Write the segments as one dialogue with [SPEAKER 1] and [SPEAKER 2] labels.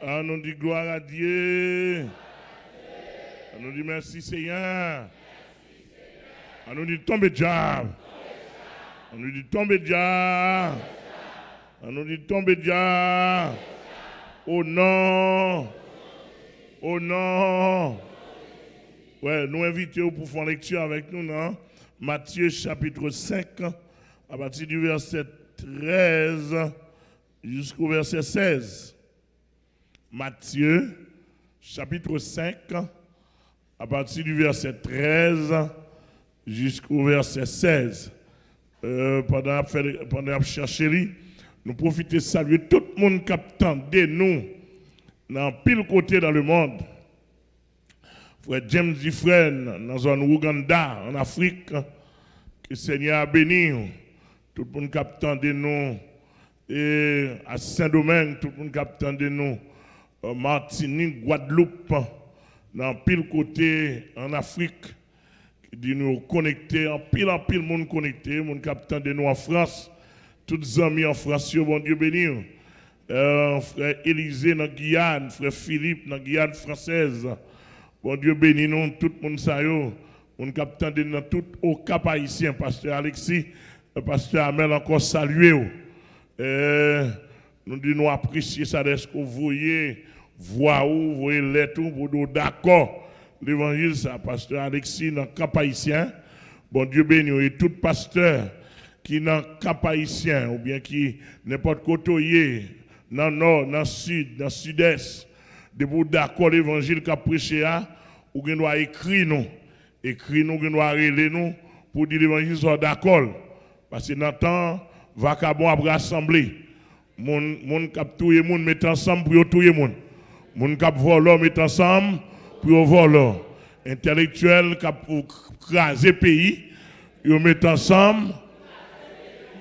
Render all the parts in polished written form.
[SPEAKER 1] On nous dit gloire à Dieu. On nous dit merci Seigneur. On nous dit tombe diable. On nous dit tombe diable. On nous dit tombe diable. Oh non. Oh non. Ouais, nous invitons pour faire lecture avec nous, non? Matthieu chapitre 5, à partir du verset 13 jusqu'au verset 16. Matthieu chapitre 5, à partir du verset 13 jusqu'au verset 16. Pendant que chercher, nous profitons de saluer tout le monde qui attend de nous dans pile côté dans le monde. Frère James Dufresne, dans la zone Ouganda, en Afrique, que le Seigneur a béni. Tout le monde qui attend de nous. Et à Saint-Domingue, tout le monde qui attend de nous. Martinique, Guadeloupe, dans pile côté en Afrique, qui dit nous connecter, en pile monde connecté, monde qui attend de nous en France. Tous les amis en France, bon Dieu béni. Frère Élisée dans Guyane, frère Philippe dans Guyane française. Bon Dieu béni nous, tout le monde ça yo. On capte de nous tout au Cap haïtien, pasteur Alexis, pasteur Amel encore salué. Nous disons nous apprécier ça de ce que vous voyez, voir où, vous voyez les tout, vous dites d'accord. L'évangile, ça, pasteur Alexis dans le Cap haïtien. Bon Dieu béni et tout pasteur qui dans le Cap haïtien, ou bien qui n'importe côté, dans le nord, dans le sud, dans le sud-est, de vous d'accord l'évangile qu'a prêché, ou qu'on doit écrire nous, qu'on doit relayer nous, pour dire l'évangile soit d'accord. Parce que dans le temps, vacabon a rassemblé. Moun kap touye moun met ensemble pour touye moun. Moun kap voleur met ensemble pour voleur. Intellectuel kap craser pays, yo met ensemble.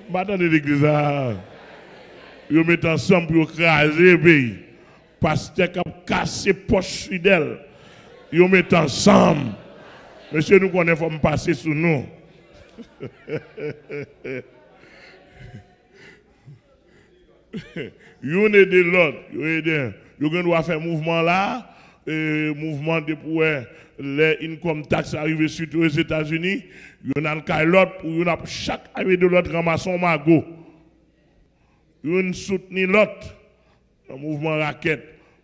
[SPEAKER 1] Madame de l'église yo met ensemble pour craser pays. Pasteur kap casser poche fidèle. Yo met ensemble. Monsieur nous connaît faut me passer sous nous. Yon et de l'autre, yon doit faire mouvement là, mouvement de pour les income tax arriver surtout aux États-Unis, yon a le cas l'autre pour yon a chaque arrivée de l'autre ramasson magot. Yon soutenir l'autre, le mouvement raquette,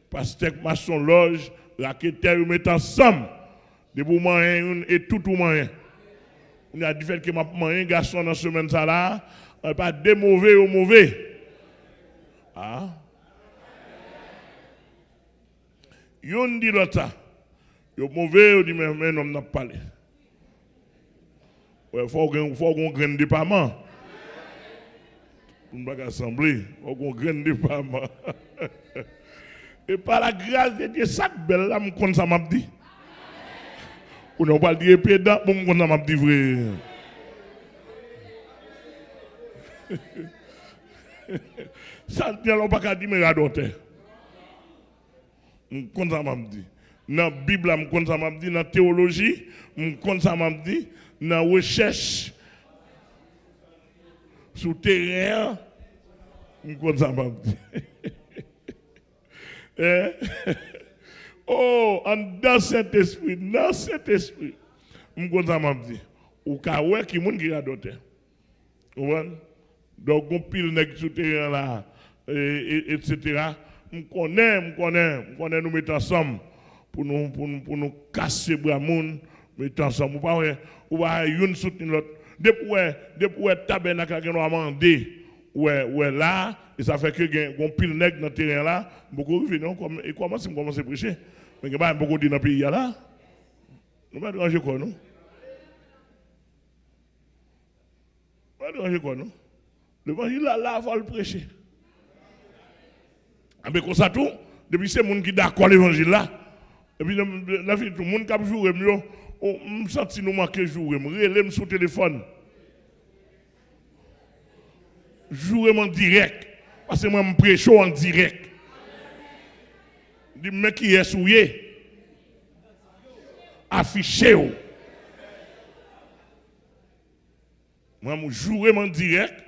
[SPEAKER 1] pasteur maçon loge, raquetteur yon met ensemble, de pour moyen et tout moyen. On a dit que m'a moyen garçon dans semaine ça là, pas de mauvais ou mauvais. Ah. Yon dit l'autre, yon mauvais, yon dit mais non n'a pas parlé. Ouais, faut qu'on graine départ. On ne va pas assembler, faut qu'on graine départ. Et par la grâce de Dieu, ça belle là, me compte ça m'a dit. On n'a pas dit pédant, bon me ça m'a dit vrai. Ça ne pas qu'à dire mais radoter. On compte ça m'a dit. Dans la Bible, on compte ça m'a dit. Dans la théologie, on compte ça m'a dit. Dans la recherche sous terrain, on compte ça m'a dit. Oh, dans cet esprit, on compte ça m'a dit. Ou ka ouais qui moun qui radoter. Donc on pile nèg sous terrain là. Etc. On connaît nous mettre ensemble pour nous casser bras moun, mettre ensemble. Ou pas une soutenir l'autre. Depuis tabernacle nous a mandé ouais là et ça fait que on pile nèg dans terrain là, beaucoup venir comme et commence à prêcher. Mais pas beaucoup dit dans pays là. Nous pas déranger quoi non. Pas déranger quoi non. L'évangile là faut le prêcher. Mais comme ça tout, depuis c'est monde qui d'accord l'évangile là, et puis la vie tout le monde qui joue mieux, on me senti nous manquer jouer, me sur téléphone. Jouer en direct parce que moi me prêche en direct. Dis mais qui est souillé affiché. Moi me jouer en direct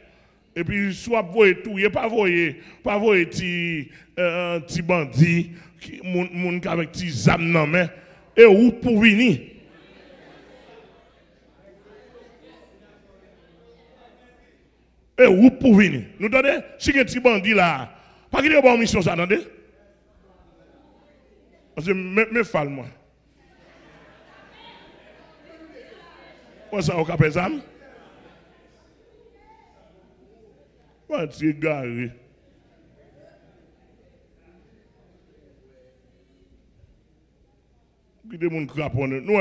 [SPEAKER 1] Et puis, soit vous voyez tout, pas voyez petit bandit, moun avec petit zam nan mais, et où pour venir? Et où pour venir? Nous donnez, si un petit bandit là, pas qu'il y a une mission, ça, attendez? Parce que, me fal moi. Moi, ça, au cap des âmes. Moi, c'est garé. Qui des gens craponne. Nous,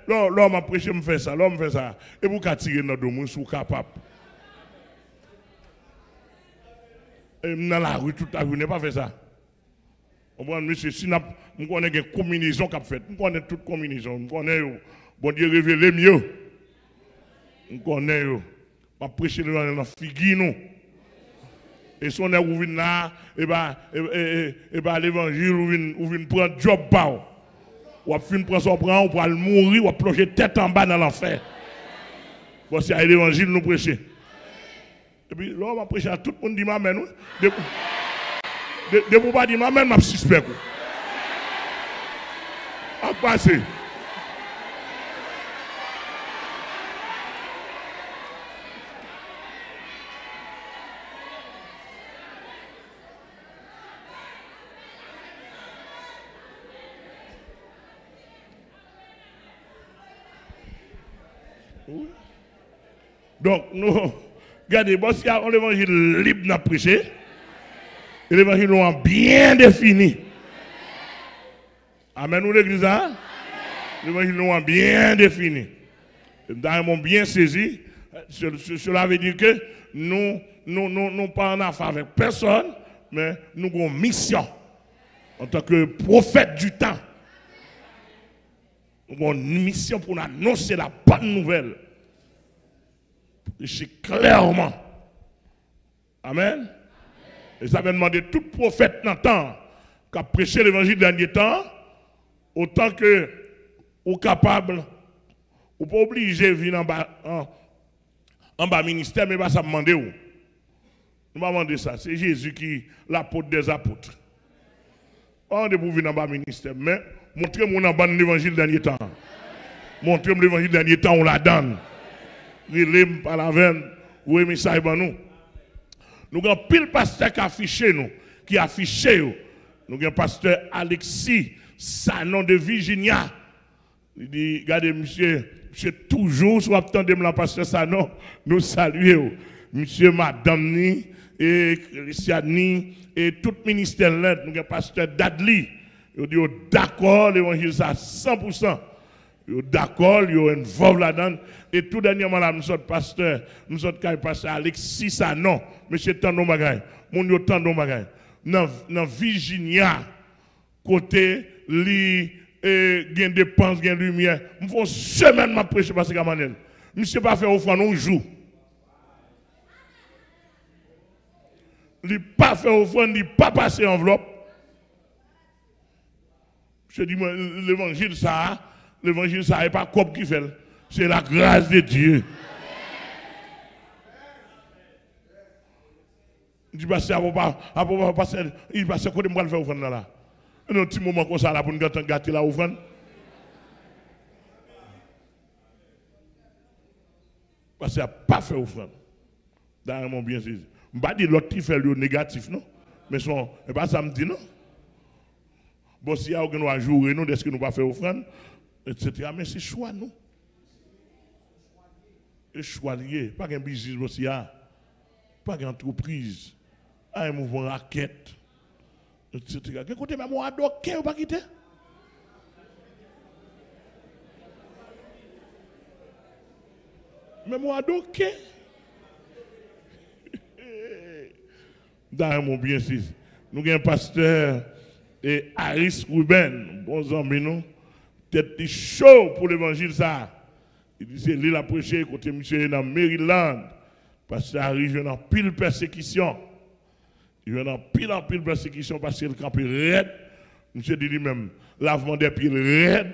[SPEAKER 1] l'homme a prêché, me fait ça, l'homme fait ça. Et vous qu'à tirer dans le dos, sous capable. Et dans la rue, toute la rue, n'est pas fait ça. On voit, monsieur, si nous connaissons une combinaison qu'a fait, nous connaissons toute combinaison, nous connaissons, bon Dieu révélé mieux. Nous connaissons, pas prêcher dans la figure, nous. Et si on est ouvert là, et ben l'évangile, ou vient prendre job pas. Ou fin prendre son bras, ou pour mourir, ou plonger tête en bas dans l'enfer. Bon, c'est à l'évangile nous prêcher. Et puis là, on va prêcher à tout le monde dit m'amène. De vous pas dire m'amène, m'a suspect. À passer. Donc, nous, regardez, bon, si on l'évangile libre à prêcher, et l'évangile nous bien défini. Amen, nous l'église, hein? L'évangile nous bien défini. Nous avons bien saisi. Cela veut dire que nous pas en affaire avec personne, mais nous avons une mission en tant que prophète du temps. Nous avons une mission pour annoncer la bonne nouvelle. C'est clairement. Amen. Et ça veut demander tout prophète dans le temps qui a prêché l'évangile dernier temps, autant que ou capable, ou pas obligé de venir en bas ministère, mais pas ça demander où. Nous va demander ça. C'est Jésus qui l'apôtre des apôtres. On est pour venir en bas ministère, mais montrez-moi en bas l'évangile dernier temps. Montrez-moi l'évangile dernier temps, on la donne. Relève par la veine, ou aimez ça et nous. Nous avons pile pasteur qui affiché nous, qui affiché nous. Nous avons pasteur Alexis Sanon de Virginia. Il dit, regardez monsieur toujours, soit attendez la pasteur Sanon, nous saluons. Monsieur Madame Ni, et Christiani, et tout ministère là, nous avons pasteur Dadli. Il dit, d'accord, l'évangile ça 100%. D'accord, il y a une veuve là-dedans. Et tout dernièrement, là, nous sommes pasteur, nous sommes pasteur Alexis Sanon, monsieur Tando Magay, mon yo Tando Magay. Dans Virginia, côté, li, gain dépense, gain lumière. Nous faisons semaine ma prêcher parce que Manel. Monsieur pas faire offrande un jour. Il pas faire offrande, il pas passer enveloppe. Je dis, l'évangile, ça. L'évangile, ça n'est pas comme qui fait. C'est la grâce de Dieu. Il dit, il passe à côté de moi, le faire offrande là. Un petit moment comme ça, là, pour nous gâter la offrande. Parce qu'il n'a pas fait offrande. Dans mon bien saisi. Je ne vais pas dire l'autre qui fait le négatif, non? Mais ce n'est pas ça me dit, non? Bon, si y a un jour, nous, est-ce que nous ne pas faire offrande? Etc. Mais c'est choix, non? C'est choix lié. Pas qu'un business aussi, pas qu'une entreprise, un mouvement raquette, etc. Écoutez, mais moi, adoré, ou pas quitter? Mais moi, adoré. Dans mon bien, nous avons un pasteur et Harris Ruben, bons amis, nous. Tête chaud pour l'évangile ça. Il dit c'est lui la prêcher côté monsieur dans Maryland parce qu'il arrive dans pile persécution. Il vient dans pile persécution parce qu'il campe raide. Monsieur dit lui-même lavement des pieds raide.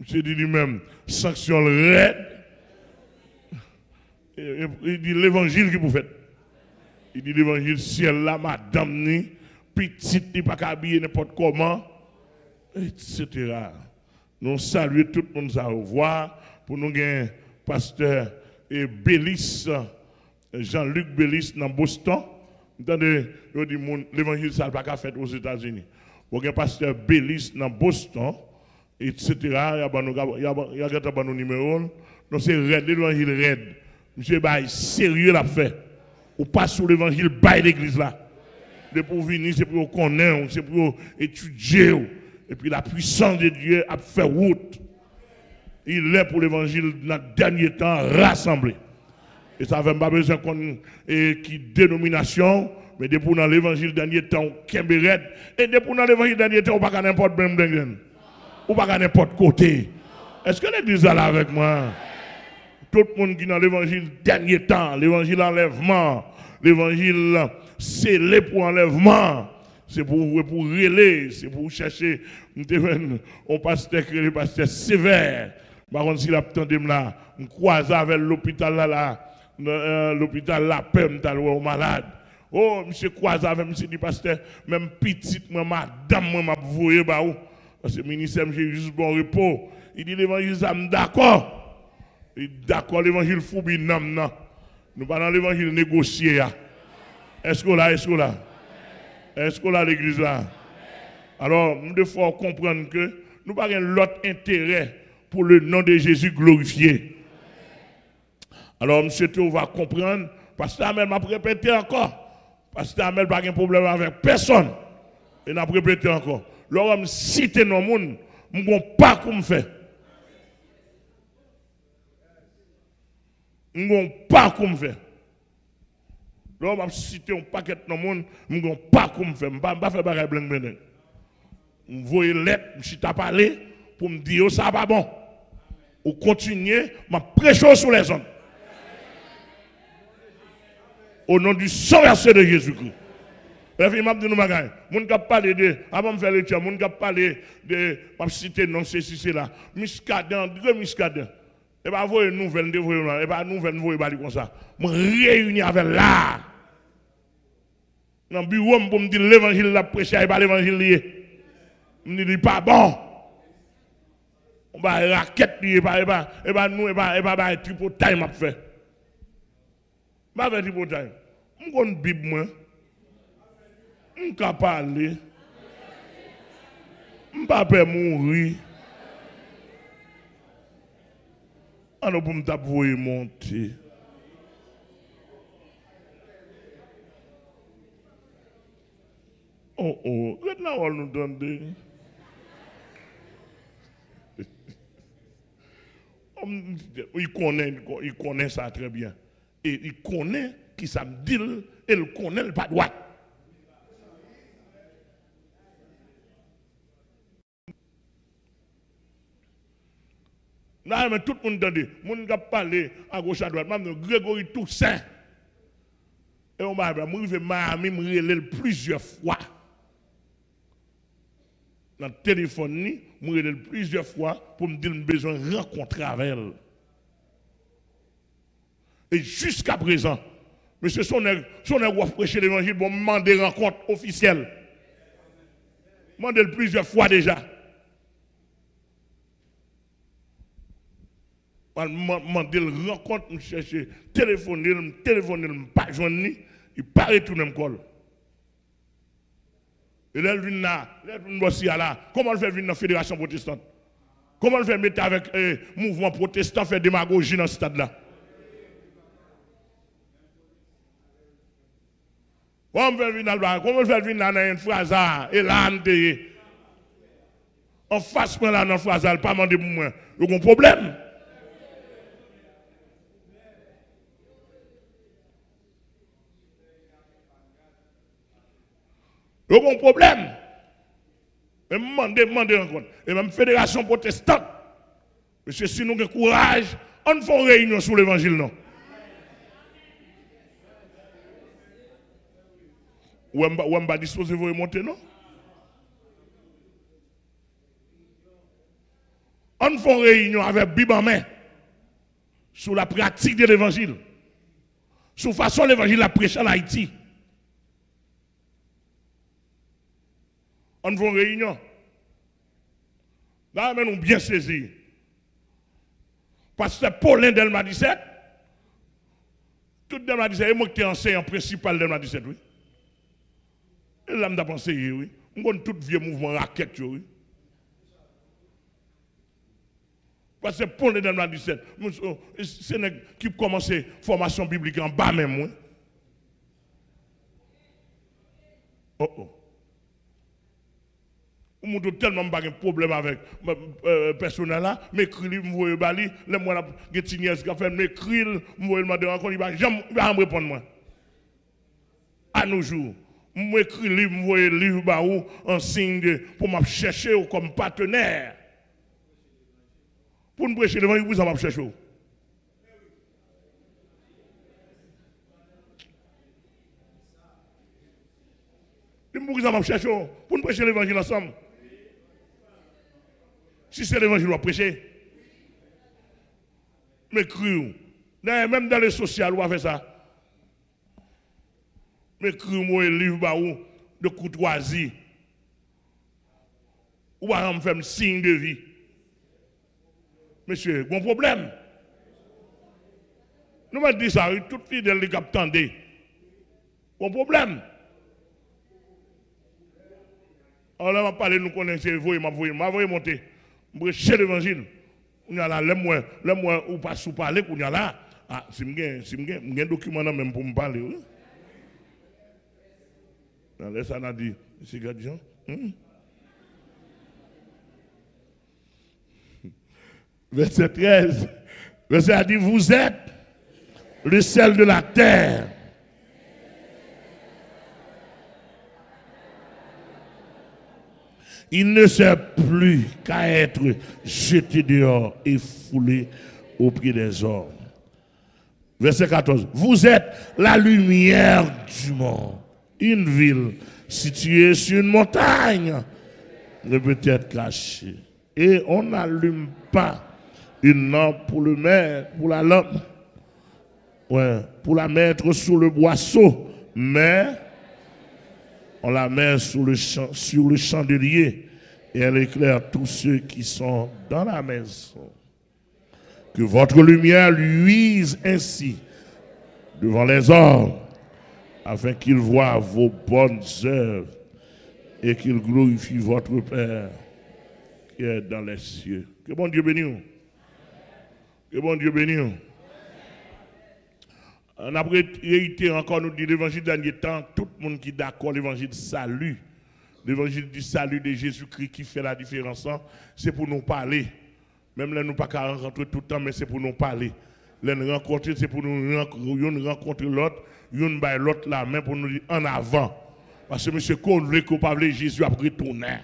[SPEAKER 1] Monsieur dit lui-même sanction raide. Il dit l'évangile qui vous fait. Il dit l'évangile ciel là, madame ni, petite ni pas habillée n'importe comment, etc. Nous saluons tout le monde à revoir pour nous gagner pasteur et Bélis, Jean-Luc Bélis dans Boston. Entendez, l'évangile ça n'a pas fait aux États-Unis. Pour gagner pasteur Bélis dans Boston, etc. Il y a nos numéros. Donc c'est raide, l'évangile raide. Monsieur Baye, sérieux la fait. Ou pas sur l'évangile, bail l'église là. De pour venir, c'est pour connaître, c'est pour étudier. Et puis la puissance de Dieu a fait route. Il est pour l'évangile dans le dernier temps rassemblé. Et ça ne fait pas besoin qu'on ait qui dénomination, mais depuis dans l'évangile dernier temps, on et depuis dans l'évangile dernier temps, on ne peut pas n'importe où, ou pas n'importe côté. Est-ce que l'église est là avec moi? Tout le monde qui est dans l'évangile dernier temps, l'évangile enlèvement, l'évangile scellé pour enlèvement, c'est pour relayer, c'est pour chercher on pasteur que le pasteur sévère. Par contre, si l'attendait là, on croise avec l'hôpital là, l'hôpital la paix, on malade. Oh, monsieur croise avec monsieur dit pasteur, même petite, madame, moi, m'a voué, parce que le ministère, j'ai juste bon repos. Il dit l'évangile, ça me d'accord. D'accord, l'évangile foubi nam nan. Nous pas dans l'évangile négocié. Est-ce que là, est-ce que là? Est-ce que là l'église là? Alors, nous devons comprendre que nous n'avons pas l'autre intérêt pour le nom de Jésus glorifié. Alors, monsieur Théo va comprendre, parce que Amel m'a répété encore. Parce que Amel n'a pas de problème avec personne. Et n'a répété encore. Lorsque je cite nos monde, je ne sais pas comment faire. Je ne sais pas comment faire. Lorsque je cite un paquet de monde, je ne sais pas comment faire. Je ne vais pas faire des blancs blancs. Je vais lettre, je suis parlé pour me dire ça va bon. Ou continuer, je prêche sur les zones. Au nom du sang versé de Jésus-Christ. Et puis, je vais dire, je vais parler de, avant de faire le tir, je vais parler de, je vais citer non, c'est là. Muscadet, deux muscadets. Et bien, vous une nouvelle, et bien, nouvelle, vous voyez comme ça. Je réunis avec là. Dans le bureau, pour me dire l'évangile l'a prêché, et pas l'évangile lié. Je me dis, pas bon. On va raquette, et pas nous, et pas triple time à faire. Je vais faire triple time. Je vais une Bible, moi. Je ne peux pas parler. Je ne peux pas mourir. Alors pour me taper monter. Oh, maintenant on nous donne il connaît ça très bien. Et il connaît qui ça me dit, et il connaît le pas droit. Là, mais tout le monde entend. Mon gars parler à gauche à droite. Même Grégory Toussaint. Et on m'a dit, moi, je vais Miami, me plusieurs fois. Dans le téléphone, je vais plusieurs fois pour me dire que j'ai besoin de rencontrer avec elle. Et jusqu'à présent, monsieur Sonner a prêché l'évangile pour me demander une rencontre officielle. Je m'en demande plusieurs fois déjà. Je demandé une rencontre, je cherche, téléphoner, pas joindre, il pas retourner me colle. Et là, il vient là, comment le fait venir dans la fédération protestante? Comment le fait mettre avec le mouvement protestant, faire démagogie dans ce stade-là? Comment le fait venir dans une phrase, et là, en face, dans la phrase, pas demander pour moi. Il y a un problème. Il y a un problème. Et demandez encore. Et même fédération protestante. Monsieur, si nous avons courage, on fait une réunion sur l'évangile, non? Ou on va disposer de vous remonter, non? On fait une réunion avec Bible en main sur la pratique de l'évangile. Sous façon l'évangile a prêché en Haïti. On fait une réunion. Là, nous bien saisi. Pasteur Paulin Delma 17, tout Delma 17, et moi qui suis enseignant principal Delma 17, oui. Et là, je pensé, oui. On connaît tout vieux mouvement raquette, oui. Parce que Paulin Delma 17, c'est qui commence la formation biblique en bas même, oui. Oh oh. On a tellement pas de problème avec le personnel là, m'écrit, m'voye bali, les moi la Getiniès qui a fait m'écrit, m'voye le demander encore, il va jamais répondre moi. À nos jours, m'écrit livre, m'voye livre ba ou en signe de pour m'a chercher comme partenaire. Pour nous prêcher l'évangile, vous m'a chercher. Vous m'a chercher pour nous prêcher l'évangile ensemble. Si c'est l'évangile, on va prêcher. Mais cru. Même dans les sociaux, on va faire ça. Mais cru, moi, livre de courtoisie. Ou va me faire un signe de vie. Monsieur, bon problème. Nous m'avons dit ça, tout fidèle les cap tendez. Bon problème. Alors là, on va parler, nous connaissons, vous m'a monter. Chez l'évangile, on y a là, le moins ou pas sous parler, qu'on y a là. Ah, si je un document même pour me parler. Oui? Là, ça n'a dit, c'est gardien. Verset 13. Verset a dit, vous êtes le sel de la terre. Il ne sert plus qu'à être jeté dehors et foulé au pied des hommes. Verset 14. Vous êtes la lumière du monde. Une ville située sur une montagne ne peut être cachée. Et on n'allume pas une lampe pour le mettre, pour la lampe, pour la mettre sous le boisseau, mais on la met sur le chandelier et elle éclaire tous ceux qui sont dans la maison. Que votre lumière luise ainsi devant les hommes, afin qu'ils voient vos bonnes œuvres et qu'ils glorifient votre Père qui est dans les cieux. Que bon Dieu bénisse. Que bon Dieu bénisse. On a réitéré encore, nous dit l'évangile dernier temps, tout le monde qui est d'accord, l'évangile salut, l'évangile du salut de Jésus-Christ qui fait la différence, c'est pour nous parler. Même là, nous ne pouvons pas rencontrer tout le temps, mais c'est pour nous parler. Là, nous rencontrer, c'est pour nous rencontrer l'autre, nous bailler l'autre la main pour nous dire en avant. Parce que monsieur, qu'on veut qu'on parle Jésus a retourné.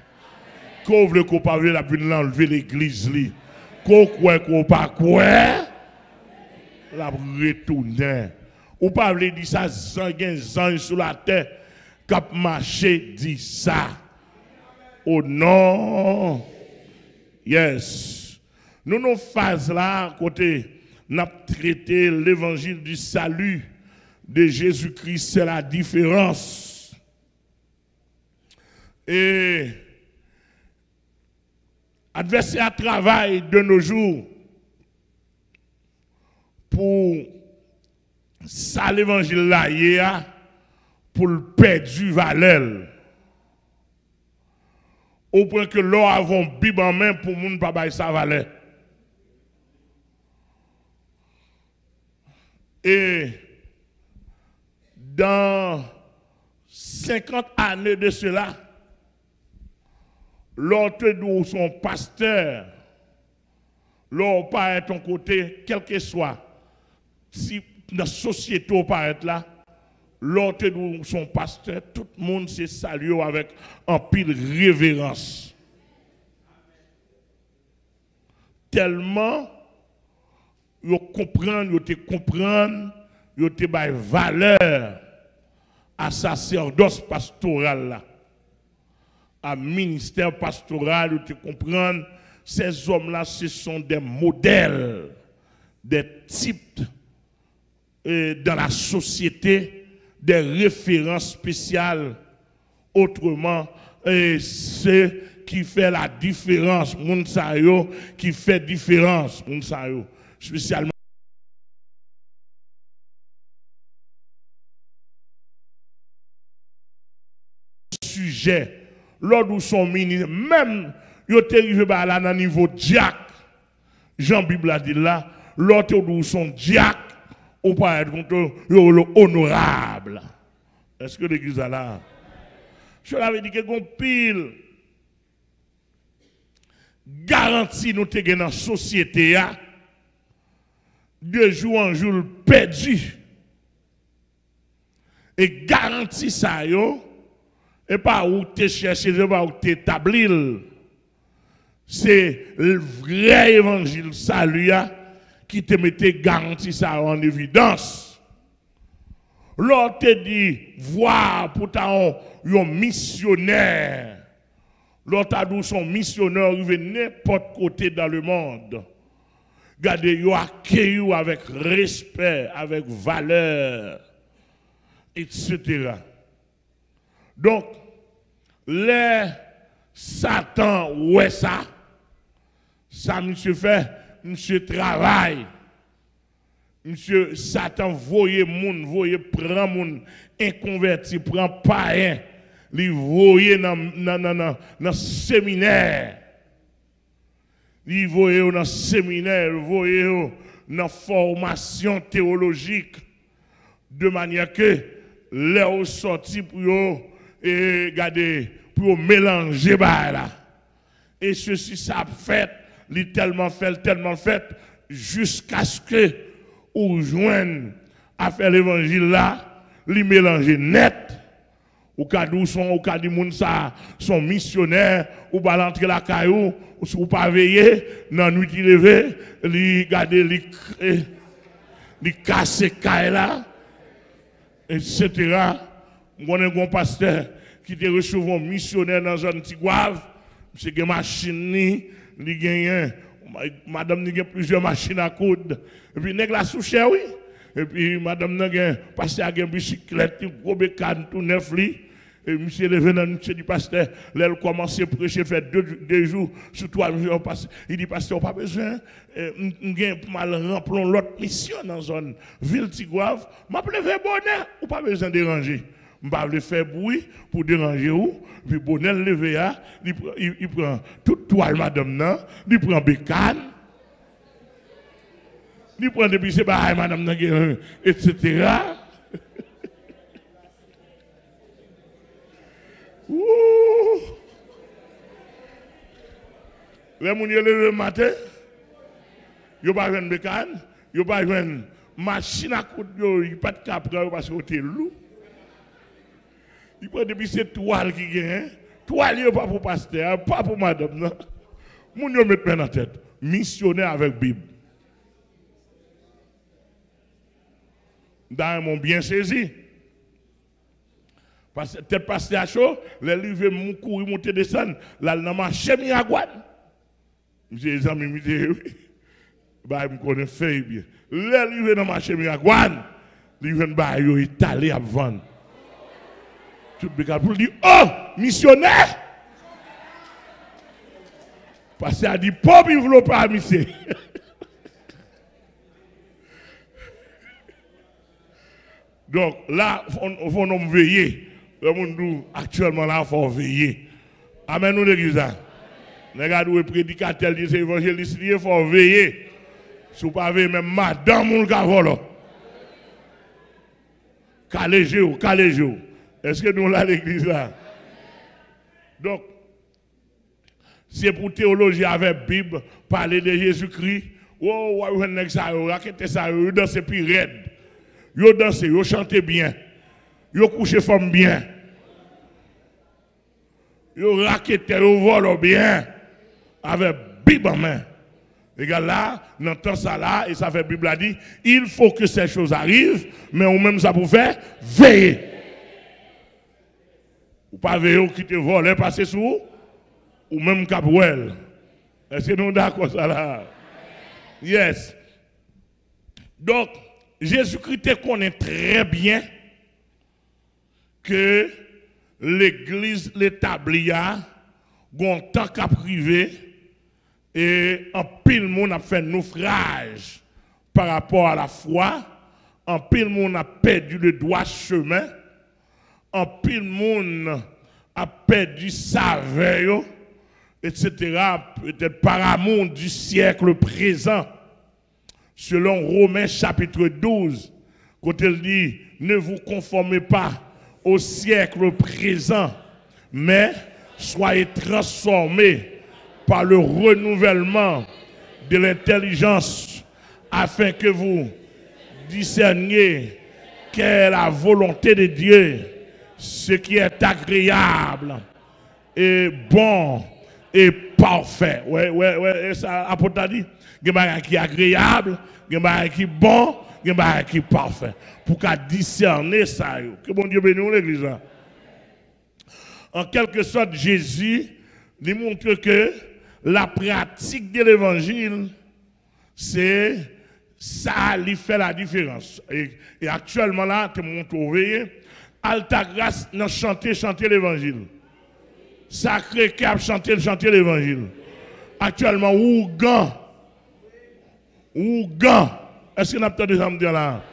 [SPEAKER 1] Qu'on veut qu'on parle la vie l'enlever l'église. Qu'on croit qu'on pas quoi, la retourner. Ou pas dire ça, zang sur la terre, cap marché dit ça. Oh non. Yes. Nous nos phases là, côté, nous avons traité l'évangile du salut de Jésus-Christ, c'est la différence. Et adversaire travaille de nos jours pour ça l'évangile là, pour le perdre du valeur. Au point que l'on avons Bible en main pour ne pas bailler sa valeur. Et dans 50 années de cela, l'autre de son pasteur, l'autre pas à ton côté, quel que soit, si la société pas être là, l'autre de son pasteur, tout le monde se salue avec un pile révérence. Tellement, ils comprennent, ils te baillent valeur à sacerdoce pastoral là, à ministère pastoral, ils te comprennent, ces hommes-là, ce sont des modèles, des types dans la société des références spéciales. Autrement, c'est qui fait la différence, moun sa yo, qui fait différence, moun sa yo, spécialement. Sujet, lors où son ministre, même, yo te arrivé là dans niveau diacre, Jean Bible a dit là, l'autre où son diacre, on peut être contre honorable. Est-ce que l'église a là? Je l'avais dit que qu'on pile garantie nous te dans la société de jour en jour perdu. Et garantie ça yo et pas où te chercher, pas où t'établir. C'est le vrai évangile salut qui te mettait garantie ça en évidence. L'autre te dit voir pour un missionnaire. L'autre a dit son missionnaire arrive n'importe côté dans le monde. Regardez, il accueille avec respect, avec valeur, etc. Donc, les Satan, ouais ça, monsieur fait, monsieur travaille. Monsieur Satan, voyez moun, voyez prend moun inconverti, prend païen, li voyez dans le séminaire. Li voyez dans le séminaire, voyez dans la formation théologique, de manière que les sorti pour pour mélanger là. Et ceci ça fait, li tellement fait, jusqu'à ce que ou joignent à faire l'évangile là, li mélanger net. Ou kadou moun sa son missionnaire ou ba l'entrer la caillou ou pas veiller dans nuit qui levé li garder li casser caille là etc. Mon un pasteur qui te recevoir missionnaire dans zone Tigouave, c'est que machine li gagne madame ni gagne plusieurs machines à coudre et puis nèg la souche oui. Et puis, madame n'a pasteur a une bicyclette, un gros bécane, tout neuf li. Et monsieur levé dans monsieur du pasteur, là, il commence à prêcher, fait deux jours, sur 3 jours, il dit, pasteur, pas besoin, pour mal remplir l'autre mission dans la zone ville Tigouave, m'a levé bonheur, ou pas besoin de déranger. Je ne vais pas faire bruit pour déranger ou, puis bonheur levé, il prend toute toile, madame, il prend bécane. Il prend des pistes, madame, etc. Les gens qui le matin, ils n'ont pas de bécane, ils n'ont pas de machine à coudre, ils n'ont pas de capteur parce que c'est lourd. Ils prennent des pistes toiles qui gagnent. Toile, pas pour pasteur, pas pour madame. Les gens mettent dans la tête. Missionnaire avec Bible. Dans mon bien saisi. Parce que tête passé à chaud, les livres mon courir monter descendre, là dans ma chemin à Guad. J'ai des amis oui. Bah me connaît fait bien. Les livres dans ma chemin à Guad, livre bah yo étalé à vendre. Tout le pour dire oh, missionnaire. Parce qu'il a dit pauvre il veut pas monsieur. Donc là, il faut nous veiller. Le monde actuellement là, il faut veiller. Amen nous l'église. Regardez le prédicateur dit évangéliste, il faut veiller. Si vous ne pouvez pas même madame mon cavolo. Calégez-vous. Est-ce que nous là l'église là? Donc, c'est pour théologie avec Bible, parler de Jésus-Christ. Oh, ça, dans ces pires. Yo danse, yo chante bien. Yo couche femme bien. Yo raquette, yo vole bien. Avec Bible en main. Les gars là, dans temps ça là, et ça fait Bible a dit, il faut que ces choses arrivent, mais on même ça pour faire veiller. Ou pas veiller qui te vole, passer sous, ou même capouel. Est-ce que nous d'accord ça là? Yes. Donc, Jésus-Christ connaît très bien que l'église l'établit a un temps qu'à privé et en pile monde a fait naufrage par rapport à la foi, en pile monde a perdu le droit chemin, en pile monde a perdu sa veille, etc. Peut-être par amour du siècle présent. Selon Romains chapitre 12, quand il dit, ne vous conformez pas au siècle présent, mais soyez transformés par le renouvellement de l'intelligence, afin que vous discerniez quelle est la volonté de Dieu, ce qui est agréable et bon et parfait. Ouais, ça, apôtre a dit, il y a qui est agréable, il y a qui est bon, il y a qui est parfait. Pour qu'à discerner ça, que bon Dieu bénisse l'église. En quelque sorte, Jésus lui montre que la pratique de l'évangile, c'est ça qui fait la différence. Et actuellement là, tu m'as trouvé, Alta Grâce, nous chanter l'évangile. Sacré Cap, chanter l'évangile. Actuellement, Ougan. Est-ce que nous avons entendu ça me dire là?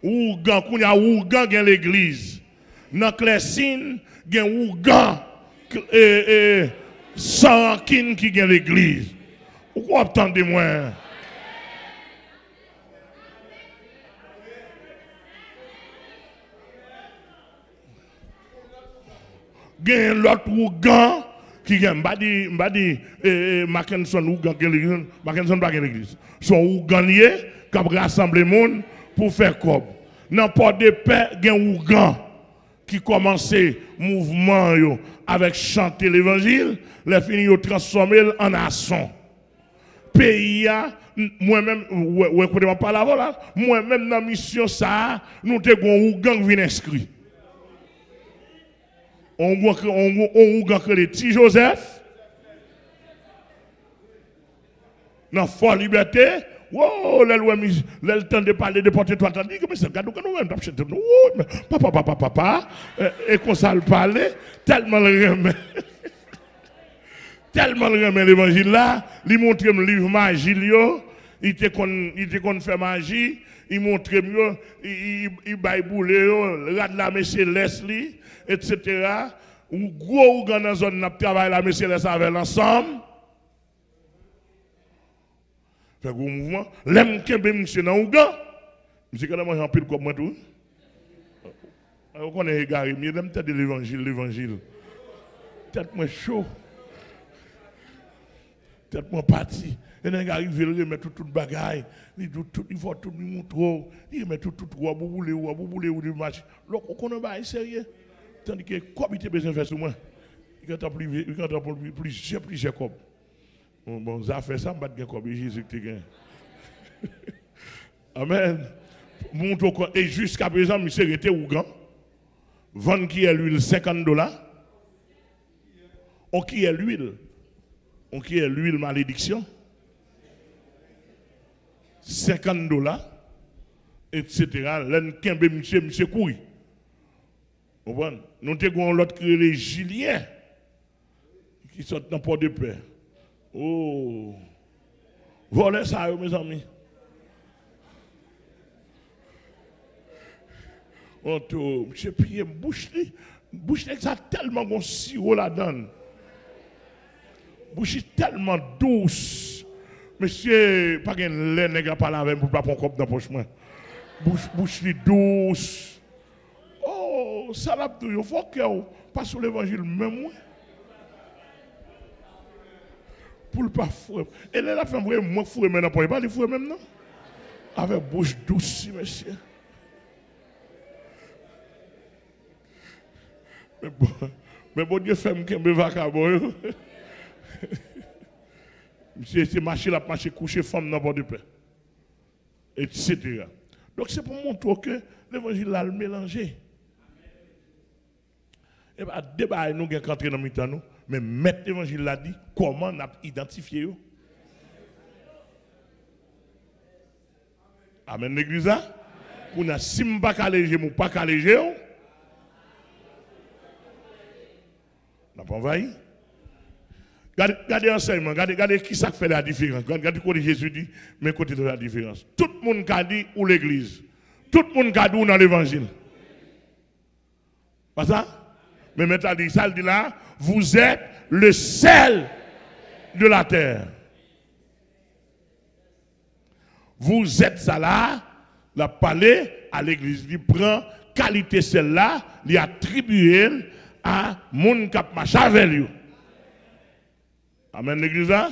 [SPEAKER 1] Ougan, il y a Ougan dans l'église. Dans Clessine, il y a Ougan sans rancune qui dans l'église. Pourquoi attendez-moi? Il y a l'autre Ougan qui gagne. Je dis, Mackinson Ougan qui l'église. Mackinson pas l'église. Son Ouganier qui a rassemblé le monde pour faire comme. N'importe de paix, il y a Ougan qui commençait mouvement avec chanter l'évangile, les fini yo transformer en nation. Pays moi-même, écoutez-moi pas là, voilà, moi-même dans la mission ça, nous te gon Ougan qui vient inscrit. On Ougan que les petits Joseph. Dans Fort Liberté, wow, le temps de parler de porter toi, t'as dit que c'est cadeau que nous même papa, et qu'on ça le parler, tellement le remet. Tellement le remet l'évangile là, il montre le livre magie, il te qu'on fait magie, il montre mieux, il baille boulé, rad la monsieur Leslie, etc. Ou gros ou dans la zone n'a travaillé la monsieur Leslie avec l'ensemble. Fait un mouvement, l'aime que monsieur dans Ougan, monsieur quand même en pile comme moi tout. On connaît égaré, mais l'aime tête de l'évangile. Tête moi chaud. Tête moi parti. Et là arrive il remet tout bagaille, il faut tout lui montrer, il met tout roi boulé ou du match. Là on connaît pas sérieux. Tandis que comme il besoin faire sur moi. Il quand plusieurs comme. Bon, ça fait ça, je vais comme Jésus qui gagne. Amen. Et jusqu'à présent, monsieur était Ougan. Vendre qui est l'huile, $50. On qui est l'huile? On qui est l'huile malédiction? $50, etc. L'un qui monsieur courir. Nous avons l'autre qui est les Giliens qui sont dans le port de paix. Oh, voilà ça, mes amis. Monsieur Pierre, bouche ça tellement bon sirop là-dedans. Bouche tellement douce. Monsieur, pas qu'un lait n'est pas là avec pour pas prendre un cop dans la poche. Bouche douce. Oh, ça l'a tout. Il faut que pas sur l'évangile même. Pour le pas fouet. Et là, la femme, moi, fouet maintenant, pour pas les fouet même, non? Avec bouche douce, monsieur. Mais bon Dieu, fait me vacabo. Monsieur, c'est marcher coucher femme dans le de paix. Etc. Donc, c'est pour montrer que l'évangile a le mélangé. Et bien, débat, nous avons rentré dans le temps, nous. Mais mettre l'évangile l'a dit, comment on a identifié eux? Amen, l'église. Pour ne si pas caléger, ou pas caléger, on n'a pas envahi. Regardez l'enseignement, regardez qui ça fait la différence. Regardez ce que Jésus dit, mais côté de la différence. Tout le monde a dit ou l'église. Tout le monde a dit ou dans l'évangile. Pas ça? Mais maintenant, ça dit là, vous êtes le sel de la terre. Vous êtes ça là, la parler à l'église. Il prend qualité celle-là, il attribue à mon cap machin avec lui. Amen l'église là.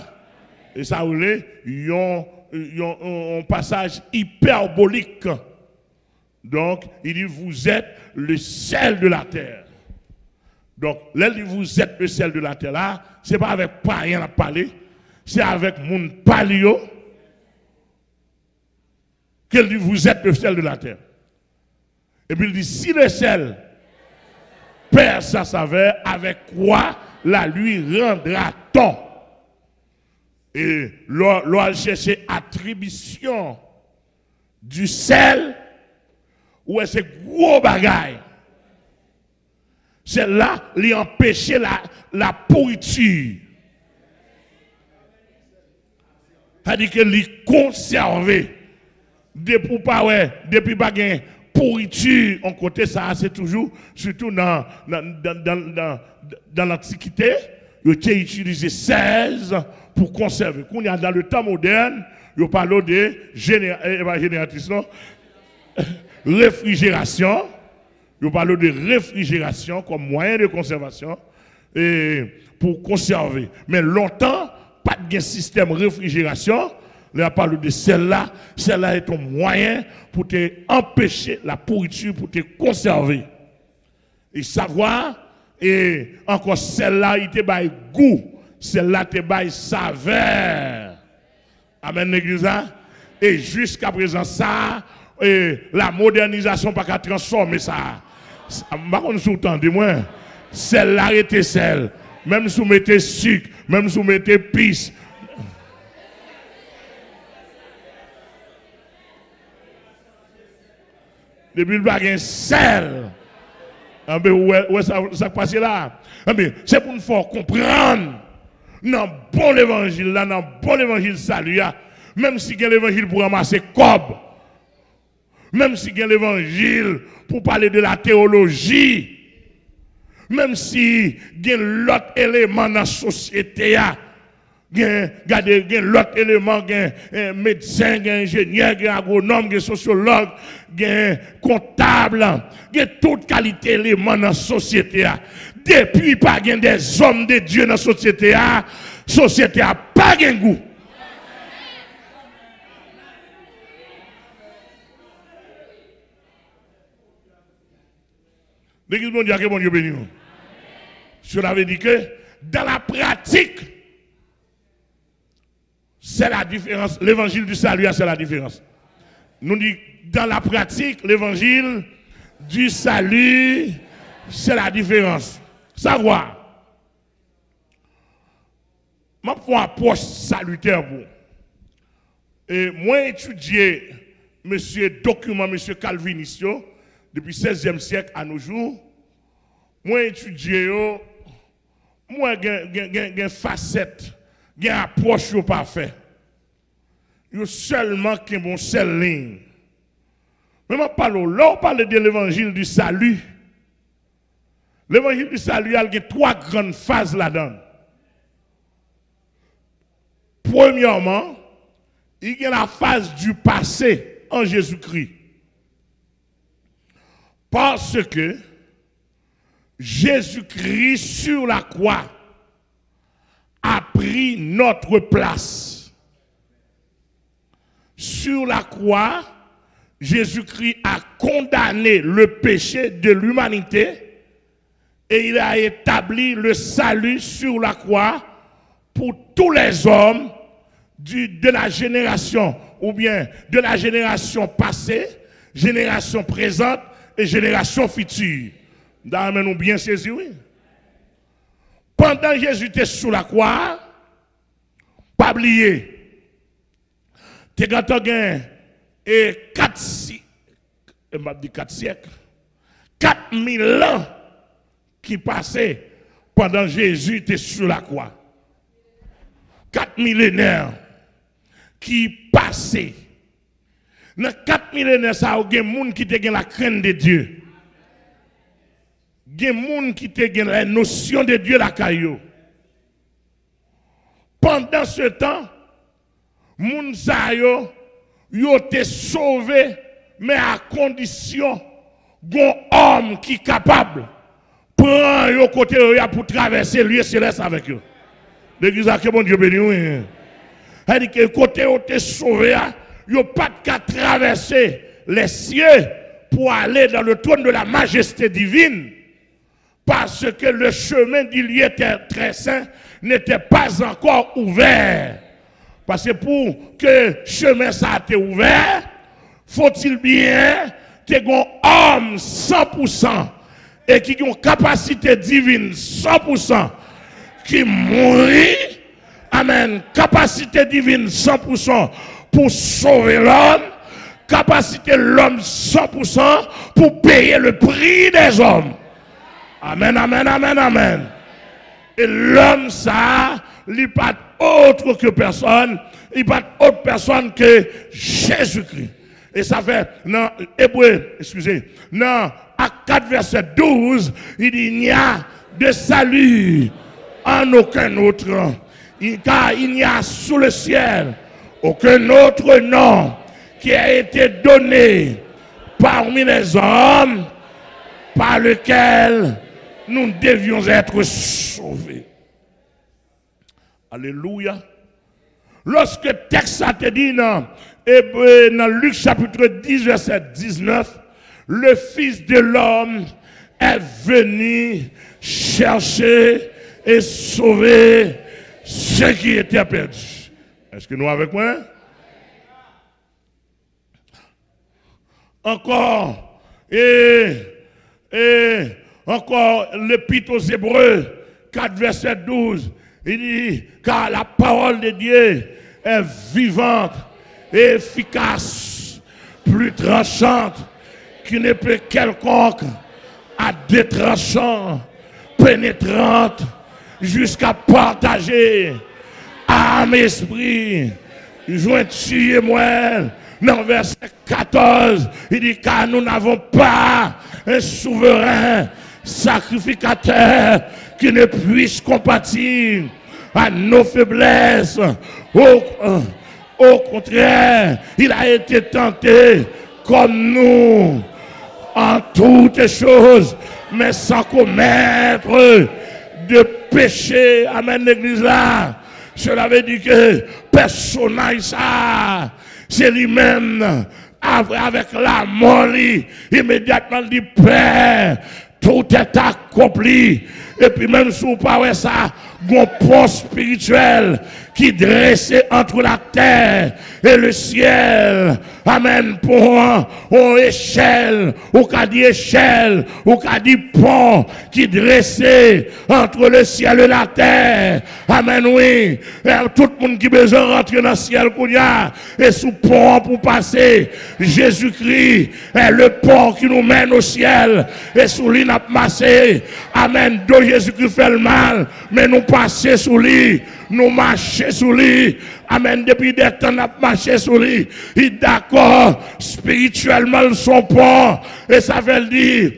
[SPEAKER 1] Et ça vous un passage hyperbolique. Donc, il dit vous êtes le sel de la terre. Donc, là, il dit vous êtes le sel de la terre là, ce n'est pas avec pas rien à parler, c'est avec mon palio qu'il dit vous êtes le sel de la terre. Et puis il dit si le sel perd sa saveur, avec quoi la lui rendra-t-on? Et l'on cherche attribution du sel, ou c'est gros bagaille. Celle-là, lui empêcher la pourriture. C'est-à-dire que lui conserver. Depuis pas gain pourriture en côté ça c'est toujours surtout dans l'Antiquité, il a utilisé 16 pour conserver. Quand il y a dans le temps moderne, il parle de réfrigération. Il parle de réfrigération comme moyen de conservation et pour conserver. Mais longtemps, pas de système de réfrigération. Là, on parle de celle-là. Celle-là est un moyen pour te empêcher la pourriture, pour te conserver. Et savoir, et encore celle-là, il te baille goût. Celle-là te baille saveur. Amen, l'église. Et jusqu'à présent, ça, et la modernisation pas qu'à transformer ça. Je ne sais pas si vous moi. Celle-là était celle. Même si vous mettez sucre, même si vous mettez pisse. Depuis le baguette sel. Où ça passe là? C'est pour nous faire comprendre. Dans le bon évangile, dans le bon évangile salut, même si il y a l'évangile pour ramasser cob, même si il y a l'évangile pour parler de la théologie, même si il y a l'autre élément dans la société, il y a l'autre élément, il y a un médecin, il y a un ingénieur, il y a un agronome, il y a un sociologue, il y a un comptable, il y a toute qualité d'éléments dans la société. Depuis pas des hommes de Dieu dans la société, la société n'a pas de goût. L'église mondiale, que bon Dieu béni. Cela veut dire que dans la pratique, c'est la différence. L'évangile du salut, c'est la différence. Nous disons, dans la pratique, l'évangile du salut, c'est la différence. Savoir. Je vais faire une approche salutaire pour. Et moi, étudié document M. Calvinisio, depuis le 16e siècle à nos jours, moi, étudié, moi, j'ai une facette, j'ai une approche parfaite. Il y a seulement qu'une seule ligne. Mais là, on parle de l'évangile du salut. L'évangile du salut, il y a 3 grandes phases là-dedans. Premièrement, il y a la phase du passé en Jésus-Christ. Parce que Jésus-Christ sur la croix a pris notre place. Sur la croix, Jésus-Christ a condamné le péché de l'humanité et il a établi le salut sur la croix pour tous les hommes de la génération ou bien de la génération passée, génération présente et génération future. Nous bien saisi, oui. Pendant que Jésus était sur la croix, pas oublier, tu as et 4 siècles, 4000 ans qui passaient pendant Jésus était sur la croix. 4 millénaires qui passaient. Dans 4 millénaires, ça a des gens qui ont la crainte de Dieu. Des gens qui ont la notion de Dieu la caillou. Pendant ce temps, les gens ont été sauvés, mais à condition qu'un homme qui est capable de prendre au côté pour traverser le lieu céleste avec eux. L'église a que bon Dieu béni. C'est-à-dire que côté où tu es sauvé, il n'y a pas qu'à traverser les cieux pour aller dans le trône de la majesté divine. Parce que le chemin du lieu très saint n'était pas encore ouvert. Parce que pour que le chemin ça a été ouvert, faut-il bien que un homme 100% et qui a une capacité divine 100% qui mourit, amen, capacité divine 100% pour sauver l'homme, capacité l'homme 100% pour payer le prix des hommes. Amen, amen, amen, amen. Et l'homme, ça, il n'est pas autre que personne, il n'est pas autre personne que Jésus-Christ. Et ça fait, dans Hébreu, excusez, dans Acte 4, verset 12, il dit, il n'y a de salut en aucun autre, car il n'y a sous le ciel aucun autre nom qui a été donné parmi les hommes par lequel nous devions être sauvés. Alléluia. Lorsque le texte a été dit dans Luc chapitre 10, verset 19, le Fils de l'homme est venu chercher et sauver ceux qui étaient perdus. Est-ce que nous avec moi? Encore, encore l'Épître aux Hébreux, 4 verset 12, il dit, car la parole de Dieu est vivante et efficace, plus tranchante qu'une épée quelconque, à deux tranchants, pénétrante, jusqu'à partager âme et esprit, jointure et moelle. Dans verset 14, il dit, car nous n'avons pas un souverain sacrificateur qui ne puisse compatir à nos faiblesses. Au contraire, il a été tenté comme nous en toutes choses, mais sans commettre de péché. Amen, l'église là. Cela veut dire que personnage ça, c'est lui-même, avec la mort, immédiatement dit, Père, tout est accompli. Et puis même si vous parlez ça, un pont spirituel qui dressait entre la terre et le ciel. Amen. Pour une échelle, ou qu'a dit échelle, ou qu'a dit pont qui dressait entre le ciel et la terre. Amen, oui. Et tout le monde qui besoin de rentrer dans le ciel, et sous pont pour passer. Jésus-Christ est le pont qui nous mène au ciel. Et sous lui, n'a massé. Amen. De Jésus-Christ fait le mal, mais nous passer sous lui. Nous marcher sous lui. Amen. Depuis des temps, nous marché sous lui. Il est d'accord, spirituellement, son pont. Et ça veut dire,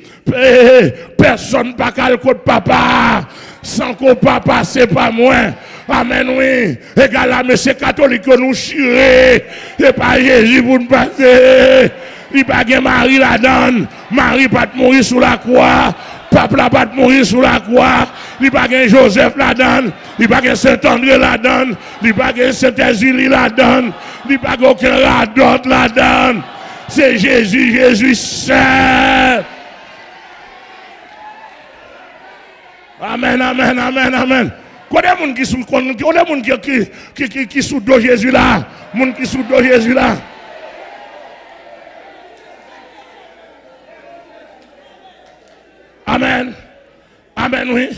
[SPEAKER 1] personne pas qu'à le côté papa. Sans qu'on pas passer par moi. Amen, oui. Égal là, monsieur catholique, nous chiré. Et pas Jésus pour nous passer. Il pas de Marie la donne. Marie pas de mourir sous la croix. Papa n'a pas de mourir sous la croix. Il n'y a pas de Joseph la donne. Il n'y a pas de Saint-André la donne. Il n'y a pas de Saint-Exili la donne. Il n'y a pas d'aucun radote la donne. C'est Jésus, Jésus seul. Amen, amen, amen, amen. Quoi des gens qui sont qui sous dos Jésus là? Moun qui sous dos Jésus là? Amen. Amen, oui.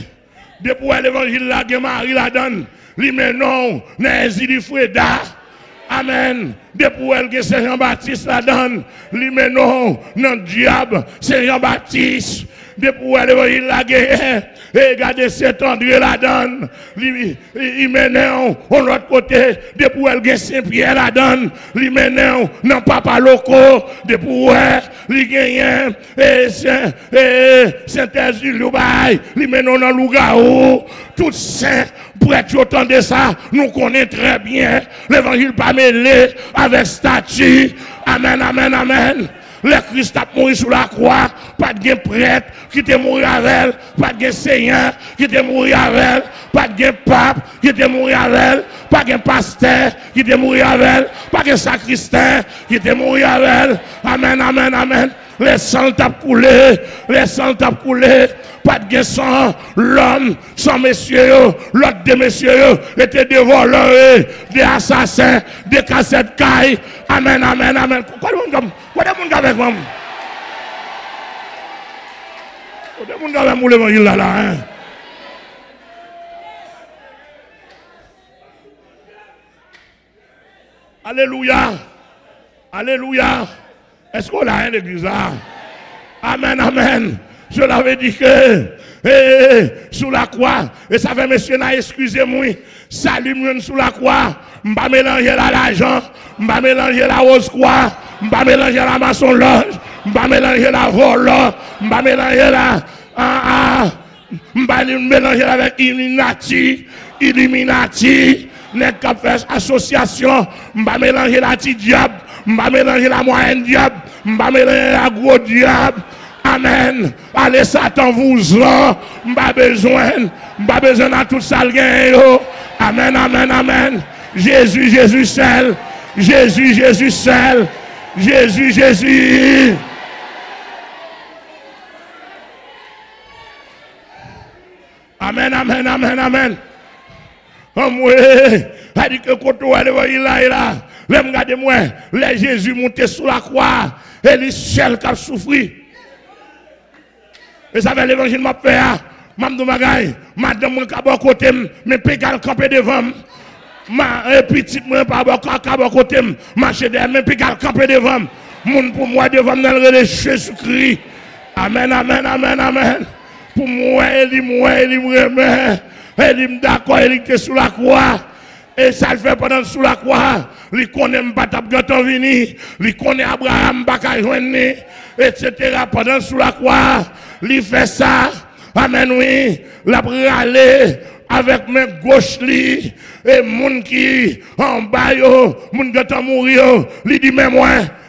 [SPEAKER 1] Depuis l'évangile, la Marie la donne. Lui, mais non, n'est-ce pas Freda. Amen. Depuis elle que c'est Jean-Baptiste la donne, lui non, non diable, c'est Jean-Baptiste. Depuis elle il la guerre, et regardez cet André la donne, il mène de l'autre côté, depuis elle que Saint-Pierre la donne, il mène non papa loco, depuis elle, il gagne, et Saint-Exil, il mène dans Lougaou, tout saint. Pour être autant de ça, nous connaissons très bien l'évangile pas mêlé avec statut. Amen, amen, amen. Le Christ a mouru sur la croix, pas de prêtre qui était mort avec elle, pas de seigneur qui était mort avec elle, pas de pape qui était mort avec elle, pas de pasteur qui était mort avec elle, pas de sacristain qui était mort avec elle. Amen, amen, amen. Les sangs t'a coulé, les sangs t'a coulé. Pas de sang, l'homme, sans messieurs, l'autre des messieurs, étaient des voleurs, des assassins, des cassettes cailles. Amen, amen, amen. Quoi de monde avec moi? Quoi de monde avec moi l'évangile là, hein? Alléluia. Alléluia. Est-ce qu'on a un église là? Amen, amen. Je l'avais dit que sous la croix, et ça fait monsieur, excusez-moi, salut-moi sous la croix, m'pas mélanger l'argent, m'pas mélanger la rose croix, m'pas mélanger la maçon loge, m'pas mélanger la vol, m'pas mélanger m'pas mélanger avec Illuminati, n'est qu'à faire association, m'pas mélanger la petite diable, m'pas mélanger la moyenne diable, m'pas mélanger la gros diable. Amen. Allez, Satan vous rend. M'pas besoin de tout ça. Amen, amen, amen. Jésus, Jésus seul. Jésus, Jésus seul. Jésus, Jésus. Amen, amen, amen, amen. A dit que quand on est là, regardez-moi, les Jésus monté sous la croix, et les seul qui a souffert. Et ça fait l'évangile m'a fait, madame Magaï, madame mon cabot côté, mais pégal campé devant. Ma petite moi pas cabot côté, marcher derrière, mais pégal campé devant. Moun pour moi devant dans le Jésus-Christ. Amen, amen, amen, amen. Pour moi, il me d'accord, il était sous la croix. Et ça le fait pendant sous la croix. Il connaît Mbatap Ganton Vini, il connaît Abraham Bakayoueni, etc. Pendant sous la croix. Il fait ça, amen, oui, la aller avec mes gauches li, et moun qui en bas yo, moun qui est mourir, il dit, mais moi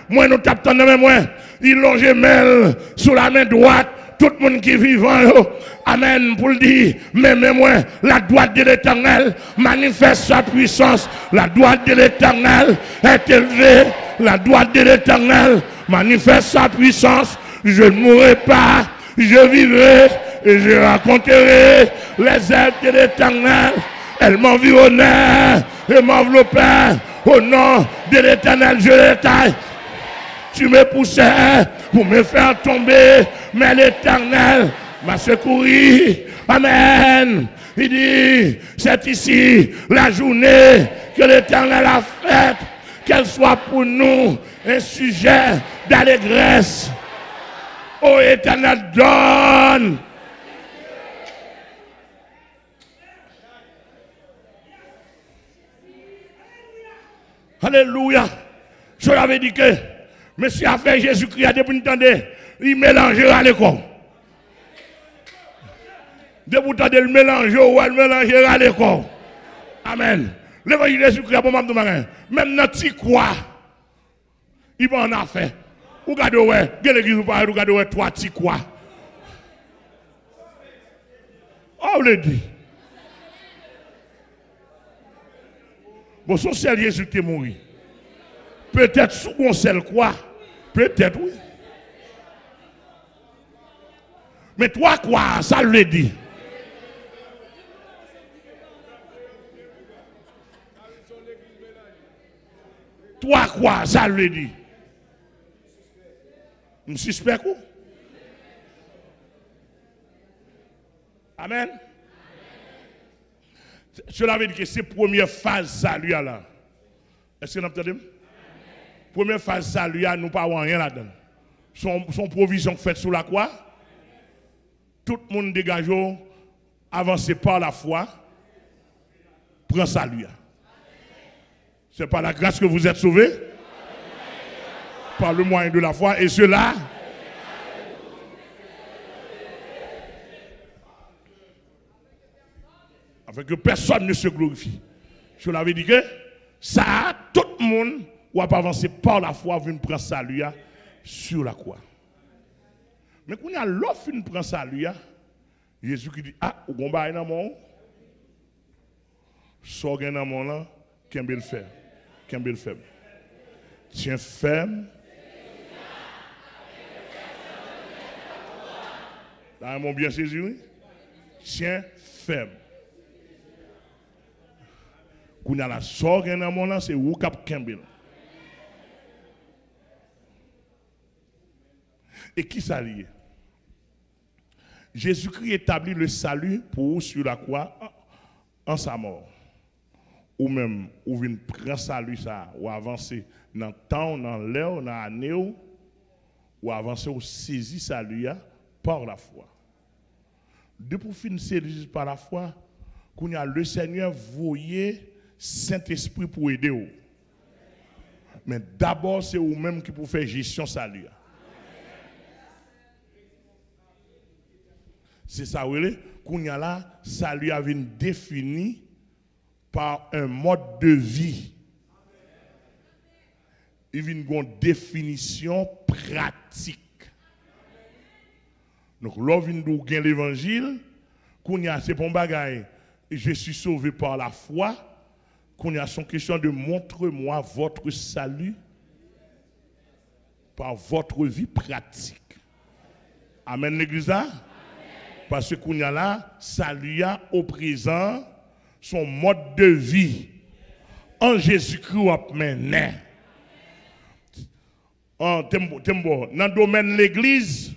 [SPEAKER 1] nous tapons dans moi, il longe mêle sous la main droite, tout le monde qui vivant yo, amen, pour le dire, mais moi, la droite de l'Éternel manifeste sa puissance, la droite de l'Éternel est élevée, la droite de l'Éternel manifeste sa puissance, je ne mourrai pas. Je vivrai et je raconterai les œuvres de l'Éternel. Elle m'environnait et m'enveloppait. Au nom de l'Éternel, je l'étaille. Tu me poussais pour me faire tomber, mais l'Éternel m'a secouru. Amen. Il dit, c'est ici la journée que l'Éternel a faite, qu'elle soit pour nous un sujet d'allégresse. Oh Éternel, donne. Alléluia. Je l'avais dit que monsieur a fait Jésus-Christ a depuis entendez, il mélangera l'école. Depuis entendez le mélanger ou elle mélangera l'école. Amen. L'évangile de Jésus-Christ pour m'amener marin. Même notre petit quoi, il va en affaire. Ou regardez ouais, l'église ou pas, regardez ouais, trois petits quoi. Oh, le dit. Bon, son seul Jésus qui est mort. Peut-être sous mon seul quoi. Peut-être oui. Mais toi quoi, ça le dit. Toi quoi, ça le dit. Je suspect quoi? Amen. Je l'avais dit que c'est la première phase salut là. Est-ce que vous entendez? Première phase salut, nous pas rien là-dedans. Son provision faite sous la croix. Tout le monde dégage, avancez par la foi, prend salut. C'est par la grâce que vous êtes sauvés, par le moyen de la foi, et cela. Afin que personne ne se glorifie. Je l'avais dit que ça, tout le monde va pas avancer par la foi, vient prendre salut sur la croix. Mais quand il y a l'offre qui prend salut, Jésus qui dit, ah, ou gomba dans mon, sort dans mon là, qu'un bel faire, qu'un bel faire. Tiens ferme. Là, mon bien saisi, oui. Tiens ferme. Quand il y a la sort dans mon là, c'est où cap Kembel. Et qui s'allie? Jésus-Christ établit le salut pour vous sur la croix en sa mort. Ou même, ou vient prendre salut ça, ou avancer dans le temps, dans l'air, dans l'année, ou avancer ou saisir salut par la foi. Depuis fin saisir par la foi, quand y a le Seigneur voyez Saint-Esprit pour aider vous. Mais d'abord, c'est vous-même qui pouvez faire gestion salut. C'est ça, vous voyez, qu'on y a là, salut a été défini par un mode de vie. Il vient une définition pratique. Donc, lorsque vous avez l'évangile, qu'on y a, c'est pour bagaille, je suis sauvé par la foi, qu'on y a son question de montre-moi votre salut par votre vie pratique. Amen, l'église là? Parce que qu'on y a là, salut au présent, son mode de vie en Jésus-Christ maintenant. Dans le domaine de l'église,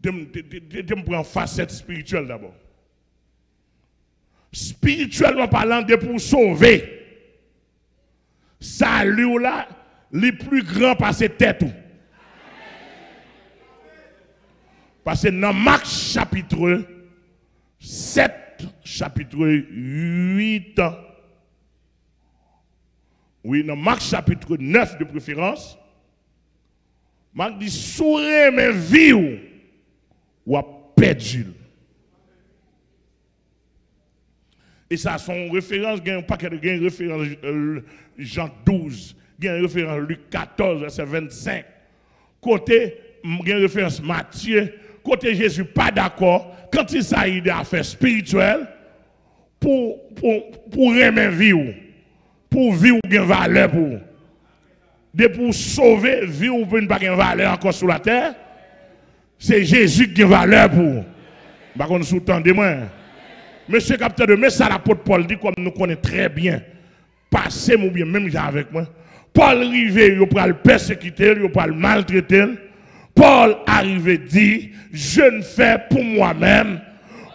[SPEAKER 1] je prends facette spirituelle d'abord. Spirituellement parlant, de pour sauver. Salut là, les plus grands par ses têtes. Parce que dans Marc chapitre 7, chapitre 8, oui, dans Marc chapitre 9 de préférence, Marc dit, sourez mes vies ou à perdu. Et ça, son référence, il y a un paquet de référence Jean 12, il y a une référence Luc 14, verset 25. Côté, il y a une référence Matthieu. Côté Jésus, pas d'accord, quand il s'agit d'affaires spirituelles, pour aimer vivre, pour vivre une valeur pour. De pour sauver, vivre pour ne pas une valeur encore sur la terre, c'est Jésus qui a une valeur pour. Par contre, sous-tendez-moi. Monsieur capteur de mais ça l'apôtre Paul dit comme nous connaissons très bien. Passez ou bien même avec moi. Paul arrivé, il peut le persécuter, il peut le maltraiter. Paul arrivé dit, je ne fais pour moi-même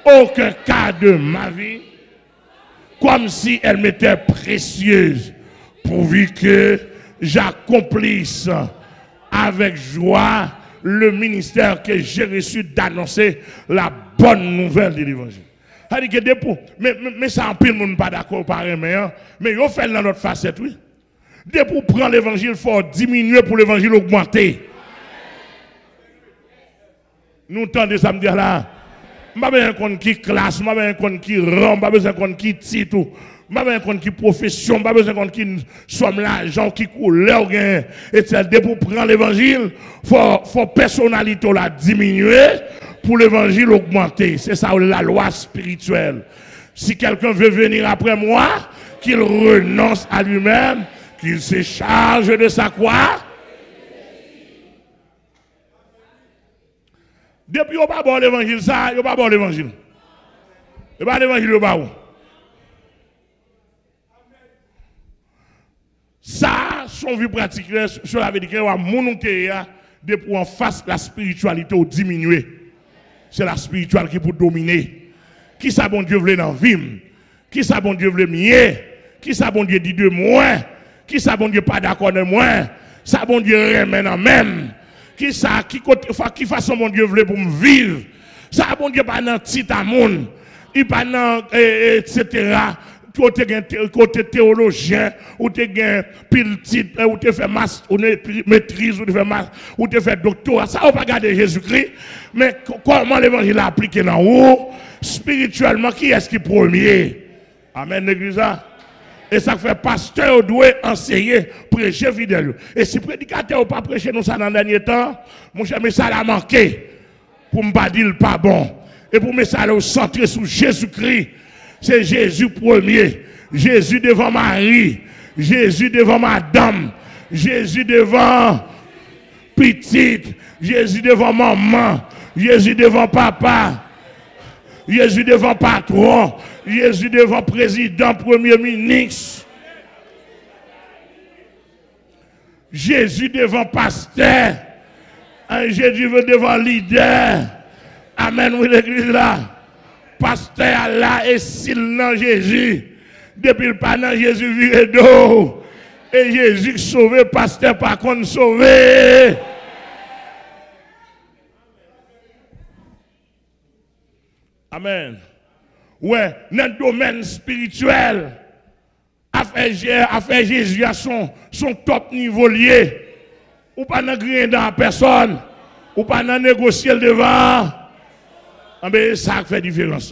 [SPEAKER 1] aucun cas de ma vie comme si elle m'était précieuse, pourvu que j'accomplisse avec joie le ministère que j'ai reçu d'annoncer la bonne nouvelle de l'évangile. Mais ça en pile, monde pas d'accord pareil, mais il fait dans notre facette, oui. Dès pour prendre l'évangile, il faut diminuer pour l'évangile augmenter. Nous entendons ça me dire là. Je ne sais pas besoin qui classe, je ne sais pas besoin qui rang, je ne sais pas besoin qui titre, je ne sais pas besoin qui profession, je ne sais pas besoin qui somme l'argent, qui couleur, etc. Dès pour prendre l'évangile, il faut personnalité la diminuer pour l'évangile augmenter. C'est ça la loi spirituelle. Si quelqu'un veut venir après moi, qu'il renonce à lui-même, qu'il se charge de sa croix. Depuis qu'on n'a pas l'évangile, ça, il n'y a pas l'évangile. Il n'y a pas l'évangile, il n'y a pas où. Ça, son vie pratique, cela veut dire qu'il y a monter de pour en face la spiritualité ou diminuer. C'est la spiritualité qui peut dominer. Qui ça bon Dieu veut dans la vie? Qui ça bon Dieu veut mieux? Qui ça bon Dieu dit de moi? Qui ça bon Dieu pas d'accord de moi? Ça bon Dieu remet en même. Qui ça qui façon mon Dieu veut pour me vivre? Ça bon Dieu pas dans petit amour. Il pas dans etc. Côté théologien, ou tu as pile titre, ou tu fait maîtrise, ou tu fait ou tu fait doctorat, ça on pas garder Jésus-Christ, mais comment l'évangile a appliqué dans haut, spirituellement, qui est-ce qui est premier? Amen, l'église. Et ça fait pasteur doit enseigner, prêcher fidèle. Et si prédicateur ou pas prêcher nous ça dans le dernier temps, mon cher, mais ça l'a manqué pour me pas dire pas bon. Et pour me ça le centrer sur Jésus-Christ. C'est Jésus premier. Jésus devant Marie. Jésus devant madame. Jésus devant petite. Jésus devant maman. Jésus devant papa. Jésus devant patron. Jésus devant président, premier ministre. Jésus devant pasteur. Jésus devant leader. Amen, oui, l'église là. Pasteur là et s'il dans Jésus. Depuis le pas dans Jésus viré d'eau. Et Jésus sauvé, pasteur par contre sauvé. Amen. Ouais, dans le domaine spirituel, affaire Jésus à son top niveau lié. Ou pas dans rien dans personne. Ou pas dans négocier le devant. Mais ça fait différence.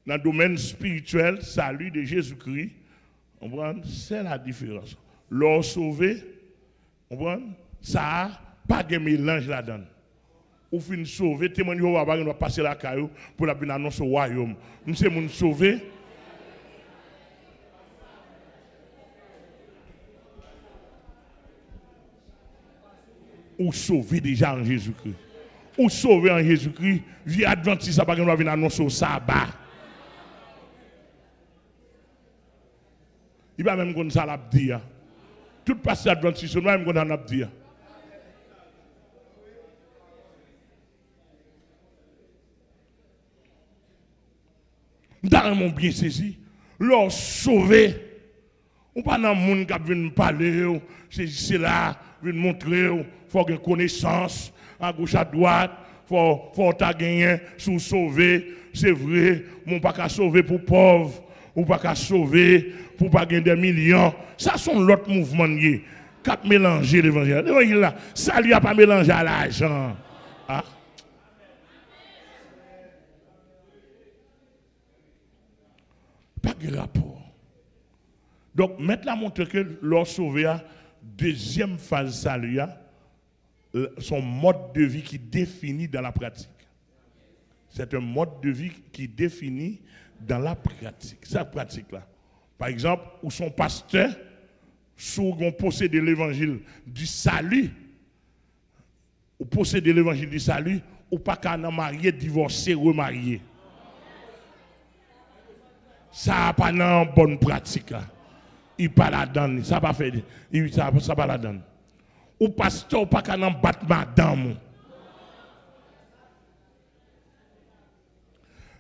[SPEAKER 1] Dans le domaine spirituel, salut de Jésus-Christ, c'est la différence. L'or sauvé, ça n'a pas de mélange là-dedans. Ou fin sauvé, témoigne va passer la caillou pour la annoncer au royaume. Nous sommes sauvés. Ou sauvé déjà en Jésus-Christ. Ou sauvé en Jésus-Christ, vie adventiste, ça va venir annoncer au sabbat. Il va même qu'on ça l'a dit. Tout passé adventiste, il va même qu'on l'a dit. Dans mon bien saisi, leur sauvé. On pas dans le monde qui vient parler, c'est là, vient montrer, il faut avoir connaissance, à gauche, à droite, il faut gagner, sous sauver, c'est vrai, on pas qu'à sauver pour pauvres, ou pas qu'à sauver pour pas gagner des millions. Ça sont l'autre mouvement qui a mélangé l'évangile. L'évangile là, ça lui a pas mélangé à l'argent. Ah? Pas de rapport. Donc, mettre la montre que leur sauvé a deuxième phase salut, son mode de vie qui définit dans la pratique. C'est un mode de vie qui définit dans la pratique. Cette pratique-là. Par exemple, où son pasteur, sous on possède l'évangile du salut, ou possède l'évangile du salut, ou pas qu'à marié, divorcé, remarié. Ça n'a pas une bonne pratique. Là. Il pas la donne, ça pas fait, ça pas la donne. Ou pasteur pas qu'à battre madame.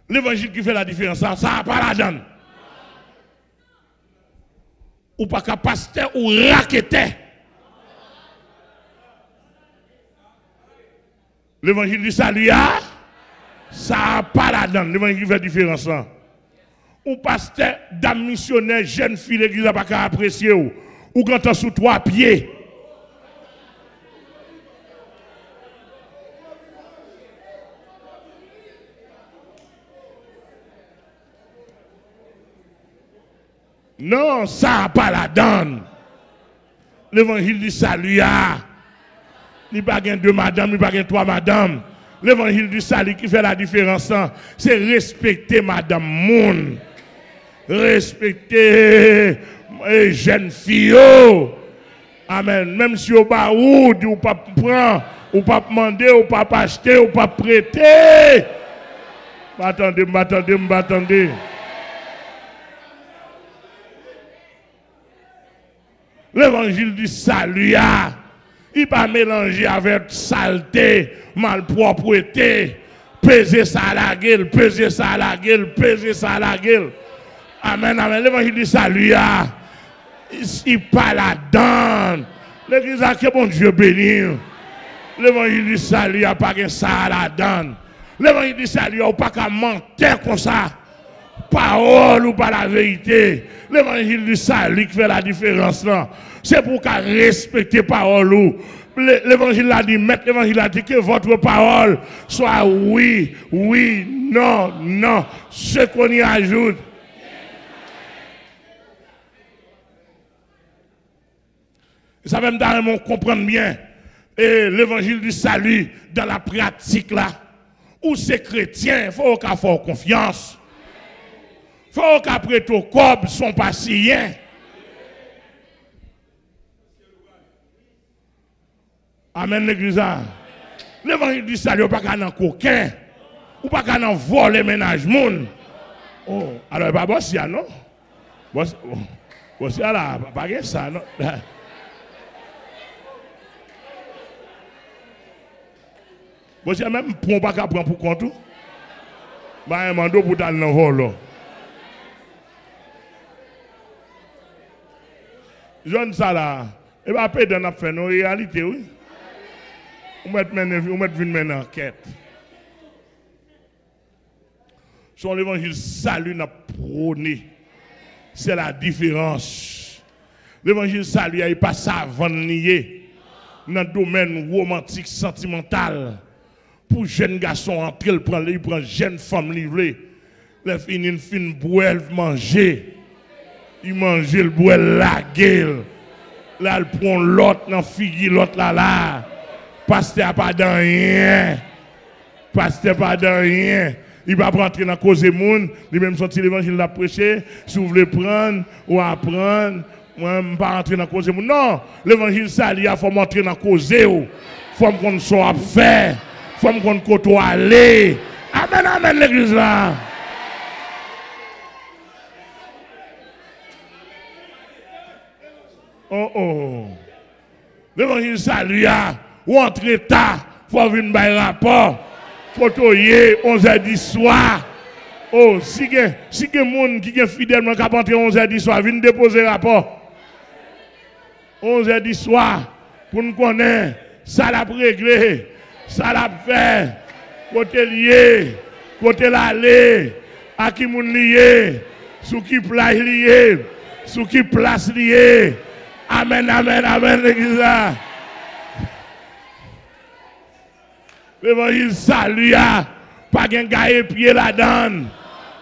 [SPEAKER 1] L'évangile qui fait la différence, ça n'a pas la donne. Ou pas qu'à pasteur ou raqueter. L'évangile du salut, ça n'a pas la donne. L'évangile qui fait la différence. Ou pasteur, dame missionnaire, jeune fille, l'église n'a pas qu'à apprécier. Ou quand on sous 3 pieds. Non, ça n'a pas la donne. L'évangile du salut, il n'y a pas 2 madames, il n'y a pas 3 madames. L'évangile du salut qui fait la différence, c'est respecter madame moun. Respecter les jeunes filles. Amen. Même si au baoud, ou pas prendre, ou pas demander, ou pas acheter, ou pas prêter. M'attendez. L'évangile du salut, il n'est pas mélangé avec saleté, malpropreté, peser ça à la gueule, peser ça à la gueule, peser ça à la gueule. Amen, amen. L'évangile du salut, il parle là-dedans. L'église a que bon Dieu béni. L'évangile du salut, il n'y a pas que ça là-dedans. L'évangile du salut, il n'y a pas qu'à mentir comme ça. Parole ou pas la vérité. L'évangile du salut qui fait la différence là. C'est pour qu'à respecter parole ou. L'évangile a dit, mettre l'évangile a dit que votre parole soit oui, oui, non, non. Ce qu'on y ajoute. Ça va me donner comprendre bien. Et l'évangile du salut dans la pratique là. Où c'est chrétien, il faut qu'on fasse confiance. Il faut qu'après tout corps sont pas siens. Amen l'église. L'évangile du salut, pas qu'à coquin. Ou pas qu'à voler ménage moun. Oh, alors pas bossia non? Bossia là, pas que ça non. Bossia même pour pas qu'à prendre pour compte. Bah un mando pour d'aller dans vol. Jeune ça là, et pas payer dans la fait nos réalité oui. On met une enquête. Son l'évangile salut n'a prôné. C'est la différence. L'évangile salut il pas savant nier dans le domaine romantique sentimental. Pour jeunes garçons entrer, il prend jeune femme livrée. Les filles fin boire manger. Il mange le boire la gueule. Là il prend l'autre dans fille l'autre là. Pasteur pas dans rien. Pasteur pas dans rien. Il va rentrer dans la cause des monde. Il même sorti l'évangile l'a prêché. Si vous voulez prendre ou apprendre, moi je ne pas rentrer dans la cause des monde. Non, l'évangile ça il faut montrer dans la cause. Il faut qu'on soit fait. Il faut qu'on côté aller. Amen, amen l'église là. Oh oh. L'évangile ça lui a ou entre ta, faut venir bailler rapport. Photoyer 11h10 soir. Oh, si que monde qui est fidèlement capable entrer 11h10 soir, venir déposer rapport. 11h10 soir pour nous connaître ça l'a réglé, ça l'a fait. Côté lié, côté l'aller, à qui moun lié, sous qui place lié, sous qui place lié. Amen, amen, amen l'église. L'évangile salut, pas qu'un gars et pied là-dedans.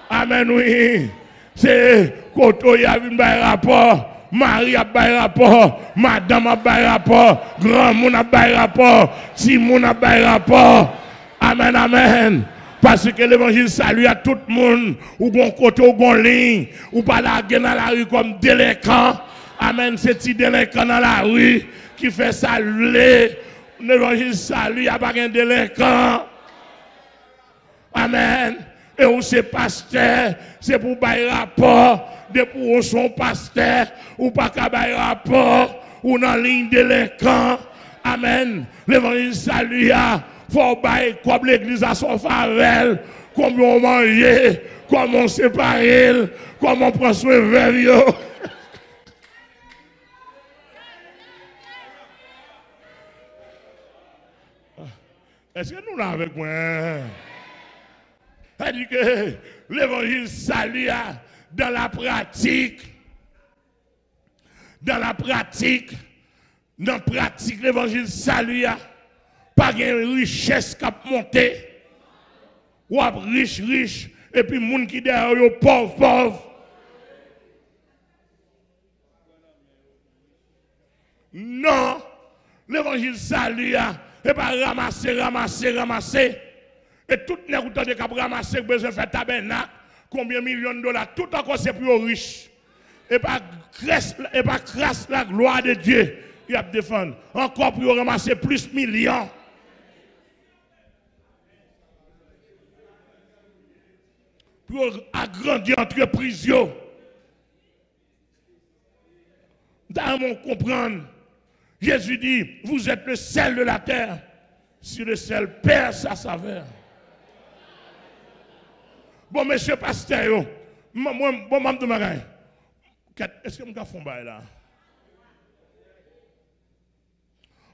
[SPEAKER 1] Amen, oui. C'est Koto y a vu un rapport, Marie a un rapport, Madame a un rapport, Grand Moun a un rapport, Simon a un rapport. Amen, amen. Parce que l'évangile salue à tout le monde, ou bon côté, ou bon ligne, ou pas la dans la rue comme délinquant. Amen, c'est petit délinquant dans la rue qui fait saluer. L'évangile salue, il n'y a pas de délinquant. Amen. Et où c'est pasteur, c'est pour bailler rapport. Depuis où son pasteur, ou pas qu'à bailler rapport, ou dans la ligne délinquant. Amen. L'évangile salue, il faut bailler comme l'église à son faveur, comment on mange, comment on sépare, comment on prend soin de eux. Est-ce que nous l'avons avec moi? C'est-à-dire que l'évangile salue dans la pratique. Dans la pratique, l'évangile salue pas de richesse qui a monté. Ou riche, riche, et puis les gens qui derrière pauvre, pauvre. Non, l'évangile salue. Et pas ramasser, ramasser, ramasser. Et tout le monde qui a ramassé, besoin de faire tabernacle, combien de millions de dollars, tout encore c'est plus riche. Et pas crasse la gloire de Dieu, il a défendre. Encore pour ramasser plus de millions. Pour agrandir l'entreprise. Dans mon comprendre. Jésus dit, vous êtes le sel de la terre. Si le sel perd sa saveur. Bon, monsieur pasteur, Moi, je me est-ce que je vais faire là?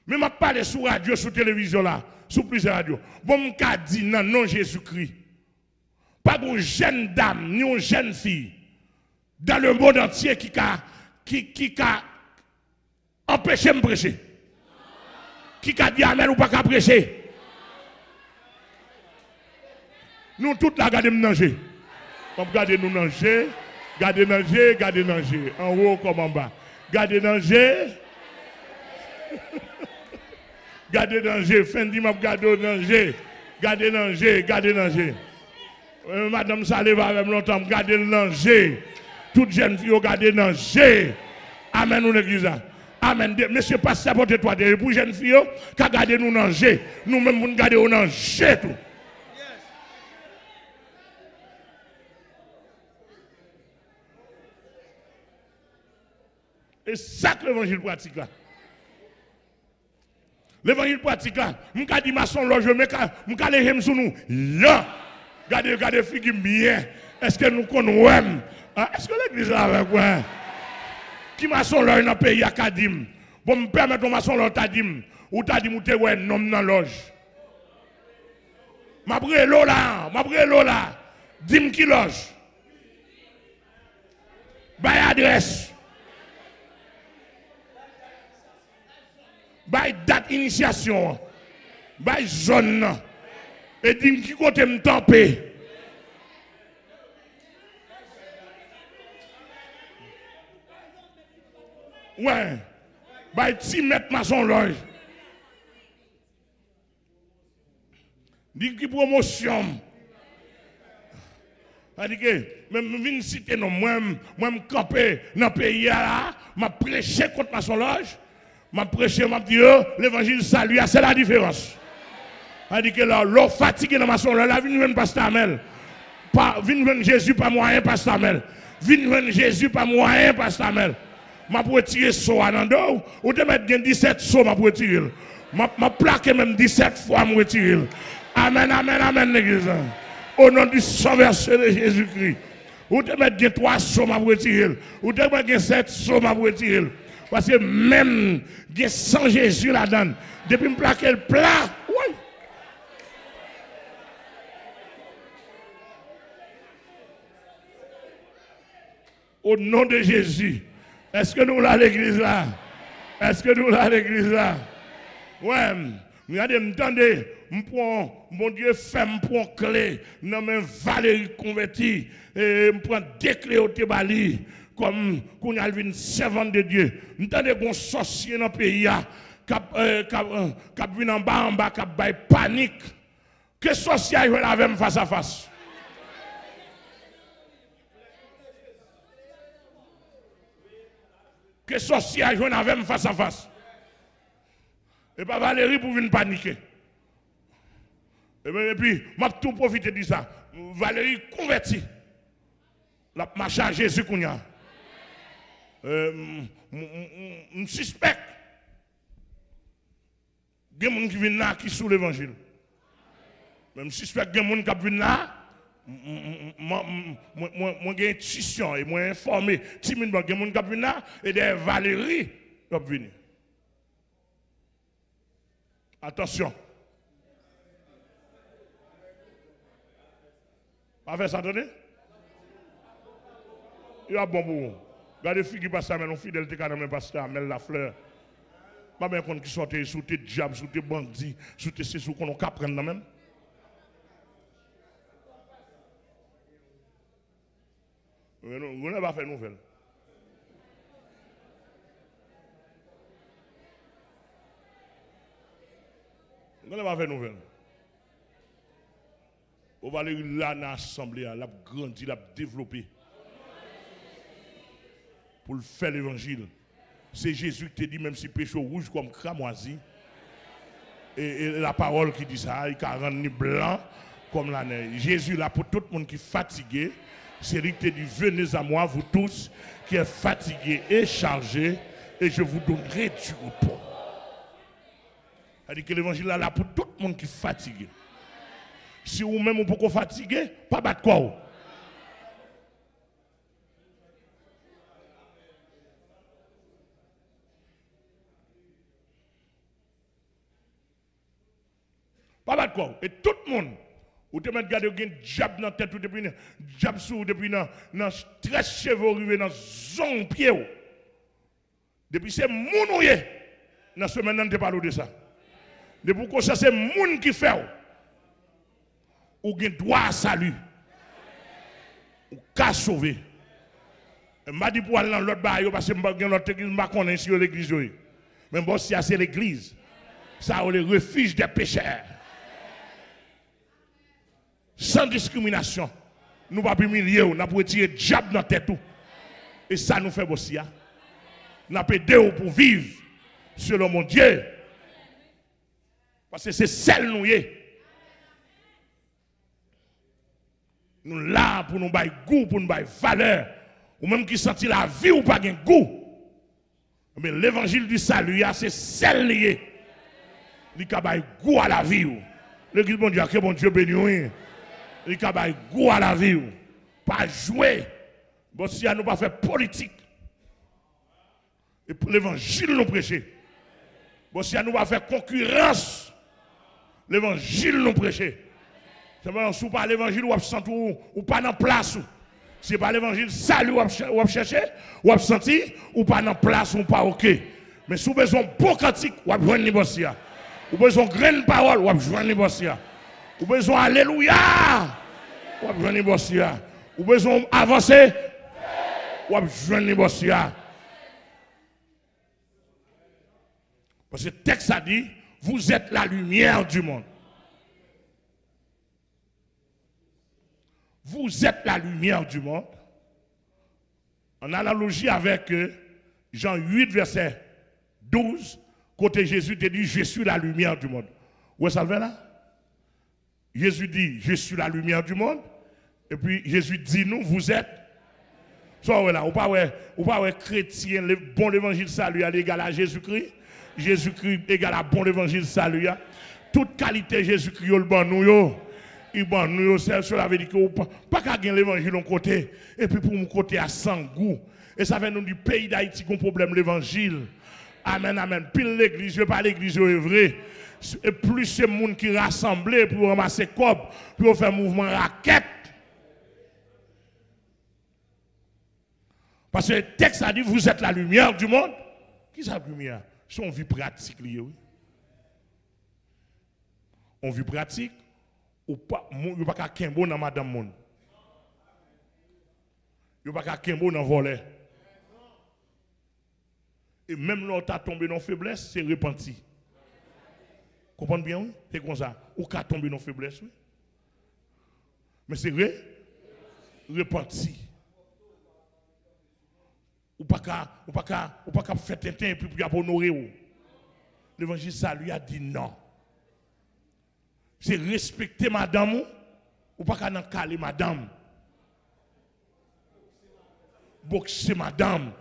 [SPEAKER 1] Mais je parle sur radio, sur télévision là, sur plusieurs radios. Bon, je dis non, non Jésus-Christ. Pas une jeune dame, ni une jeune fille dans le monde entier qui a empêché de me prêcher. Qui a dit amen ou pas qu'à prêcher. Nous tous là, regardez nous danger. Regardez nous danger, regardez danger, regardez danger. En haut comme en bas. Regardez danger. Gardez danger, fin de m'a gardez danger. Gardez danger, gardez danger. Madame Salé va même longtemps, gardez le danger. Toute jeune fille, gardez danger. Amen, nous l'église. Amen. Monsieur pasteur, portez-toi derrière. Pour jeune fille, qui a gardé nous danger. Nous-mêmes, nous gardons au danger tout. Et ça que l'évangile pratique là. L'évangile pratique là, je vais dire maçon loge, je vais aller sur nous. Là, regardez, figure bien. Est-ce que nous connaissons? Est-ce que l'église là avec moi? Qui maçon loge dans le pays à Kadim? Bon, me permettre de maçon loge Tadim. Ou Tadim ou te ouais, nom dans loge. Ma brelo là. Dim qui loge. Bay adresse. Bay date initiation, bay zone, et dis qui côté me tamper. Ouais, bay 10 mètres maçon loge. Dis qui promotion. C'est-à-dire que, même je citer non, moi, me camper dans le pays là, m'a prêché contre maçon loge. M'a prêché, m'a dit, l'évangile salut, c'est la différence. Elle dit que là, l'eau fatigué dans ma soeur, là, vient pasteur Amel. Vient Jésus, pas moyen, pasteur Amel. Vient Jésus, pas moyen, pasteur Amel. M'a pour tirer saut à l'endroit, ou de mettre 17 sauts, m'a pour tirer. M'a plaqué même 17 fois, m'a retirer. Amen, amen, amen, l'église. Au nom du sang versé de Jésus-Christ. Ou de mettre 3 sauts, m'a pour tirer. Ou de mettre 7 sauts, m'a pour tirer. Parce que même sans Jésus là-dedans, depuis me plaquer le plat, oui. Au nom de Jésus, est-ce que nous l'avons l'église là? Est-ce que nous l'avons l'église là? Ouais, regardez, m'entendez, mon Dieu fait, m'prend clé, non mais Valérie convertie, et m'prend des clés au Tébali. Comme qu'on a une servante de Dieu. Nous avons des sorciers dans le pays qui viennent en bas, qui ont panique. Que sorcier je vais avec face à face? Que sorcier je vais avec face à face? Et pas Valérie pour venir paniquer. Et puis, je vais tout profiter de ça. Valérie convertie. La marche à Jésus qu'on a. Je suspecte qu'il y a des gens qui viennent là qui sont sous l'évangile. Je suspecte qu'il y a des gens qui viennent là. Moi, j'ai une intuition et moi informé. Timidement, il y a des gens qui viennent là et des Valérie qui viennent. Attention. Pas faire ça, attendez? Il y a bon pour vous. Regardez les filles qui passent à la fidélité quand même pasteur Amel la fleur. Pas bien qu'on qui sortent sous tes diables, sous tes bandits, sous tes sous qu'on a prendre même. Vous n'avez pas fait nouvelle. Vous n'avez pas fait nouvelle. On va aller là dans l'assemblée, l'a grandi, l'a développé. Pour le faire l'évangile. C'est Jésus qui te dit, même si péché rouge comme cramoisi, et la parole qui dit ça, il a rendu blanc comme la neige. Jésus là pour tout le monde qui est fatigué, c'est lui qui te dit, venez à moi, vous tous, qui êtes fatigués et chargés, et je vous donnerai du repos. C'est-à-dire que l'évangile là pour tout le monde qui est fatigué. Si vous-même vous pouvez fatiguer, pas battre quoi. d'accord. Et tout le monde, ou te mettre garder un jab dans la tête, ou depuis un jab sous, depuis dans 13 cheveux arrivé dans zone pied. Depuis c'est moun ou yé, dans ce semaine, on ne parle de ça. Depuis que ça c'est moun qui fait, ou gen droit à salut, ou qu'à sauver. Je m'a dit pour aller dans l'autre bail, parce que je n'ai l'autre église, je ne connais pas l'église. Mais bon, si c'est l'église, ça a le refuge des pécheurs. Sans discrimination. Nous ne pouvons pas humilier, nous pouvons tirer le diable dans la tête. Et ça nous fait aussi. Nous avons aidé pour vivre selon mon Dieu. Parce que c'est celle nous y est. Nous là pour nous bailler goût, pour nous bailler valeur. Ou même qui sentit la vie ou pas de goût. Mais l'évangile du salut, c'est celle liée. Il y a goût à la vie. L'église, bon Dieu, que bon Dieu béni. Il y a goût à la vie. Pas jouer. Bon, si nous pas faire politique. Et pour l'évangile nous prêcher. Bon, si nous pas faire concurrence. L'évangile nous prêcher. C'est pas si vous parlez l'évangile ou pas dans place. Si pas l'évangile salut ou chercher, ou senti, ou pas dans place ou pas ok. Mais si vous avez besoin de bon cantique, ou besoin de négocier. Ou besoin de grande parole, ou besoin de négocier. Ou besoin alléluia, ou besoin de négocier. Ou besoin d'avancer, ou besoin de négocier. Parce que le texte a dit, vous êtes la lumière du monde. Vous êtes la lumière du monde. En analogie avec Jean 8, verset 12, côté Jésus te dit, je suis la lumière du monde. Où est-ce que là? Jésus dit, je suis la lumière du monde. Et puis Jésus dit, nous, vous êtes. Soit là, ou pas chrétien, le bon évangile salut à l'égal à Jésus-Christ. Jésus-Christ égal à bon évangile salut. Toute qualité Jésus-Christ, le bon nous. Il bon nous cela veut dire que pas qu'à gagner l'évangile de côté et puis pour mon côté à sans goût et ça fait nous du pays d'Haïti qu'on problème l'évangile. Amen amen. Pile l'église, je pas l'église est vrai. Et plus c'est monde qui rassemblé pour ramasser cob, pour faire mouvement raquette. Parce que le texte a dit vous êtes la lumière du monde. Qui est la lumière? C'est une vie pratique oui. On vit pratique. Ou pas, il n'y a pas qu'un bon dans madame monde. Il n'y a pas qu'un bon dans volet. Et même là, tu as tombé dans faiblesse, c'est repenti. Comprenez bien, oui? C'est comme ça. Ou tu as tombé dans faiblesse, oui? Mais c'est vrai? Repenti. Ou pas qu'à faire un temps et puis pour honorer. L'évangile, ça lui a dit non. C'est respecter madame ou pas qu'à caler madame. Boxer madame.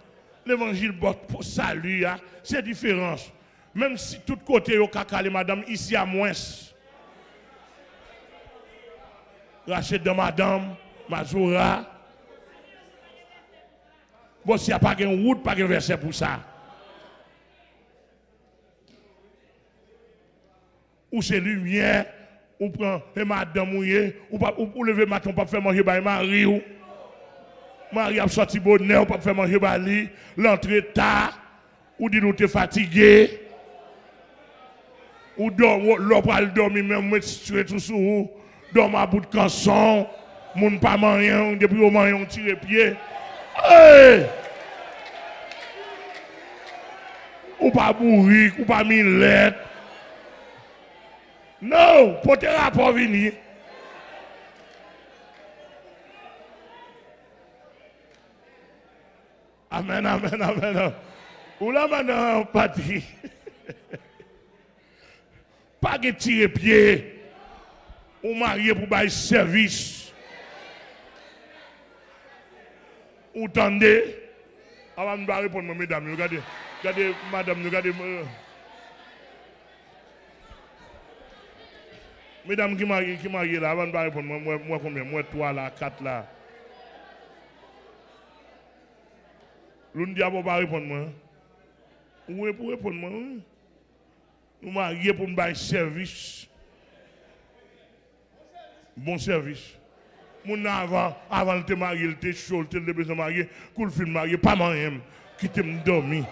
[SPEAKER 1] L'évangile pour salut, c'est différence. Même si tout côté yo caler madame, ici à moins. Rachète de madame, Mazoura. Bon, s'il n'y a pas de route, pas de verset pour ça. Ou c'est lumière. Ou prend madame mouillé, ou lever matin, pas faire manger par Marie ou. Marie a sorti bonnet, ou pas faire manger par lui, l'entrée tard, ou dit nous t'es fatigué. Ou l'on va dormir même, mettre tout sur vous, dormir à bout de canson, moun pas manger, depuis au manger, on tire pied. Hey! Ou pas bourrique, ou pas millette. Non, pour te rapport venir. Amen, amen, amen. Ou là maintenant, patrie. Pas de tirer pied. Ou marié pour bailler service. Ou tendez. Avant de répondre, mesdames, regardez, madame, regardez. Mesdames qui marient là, avant de répondre, moi combien? Moi 3 là, 4 là. L'une dit, pas répondre moi. Vous pour répondre moi. Nous mariés pour me faire service. Bon service. Mon avant de te marier, te chaud, te besoin de marier, cool film marié, pas marié, qui te dormi.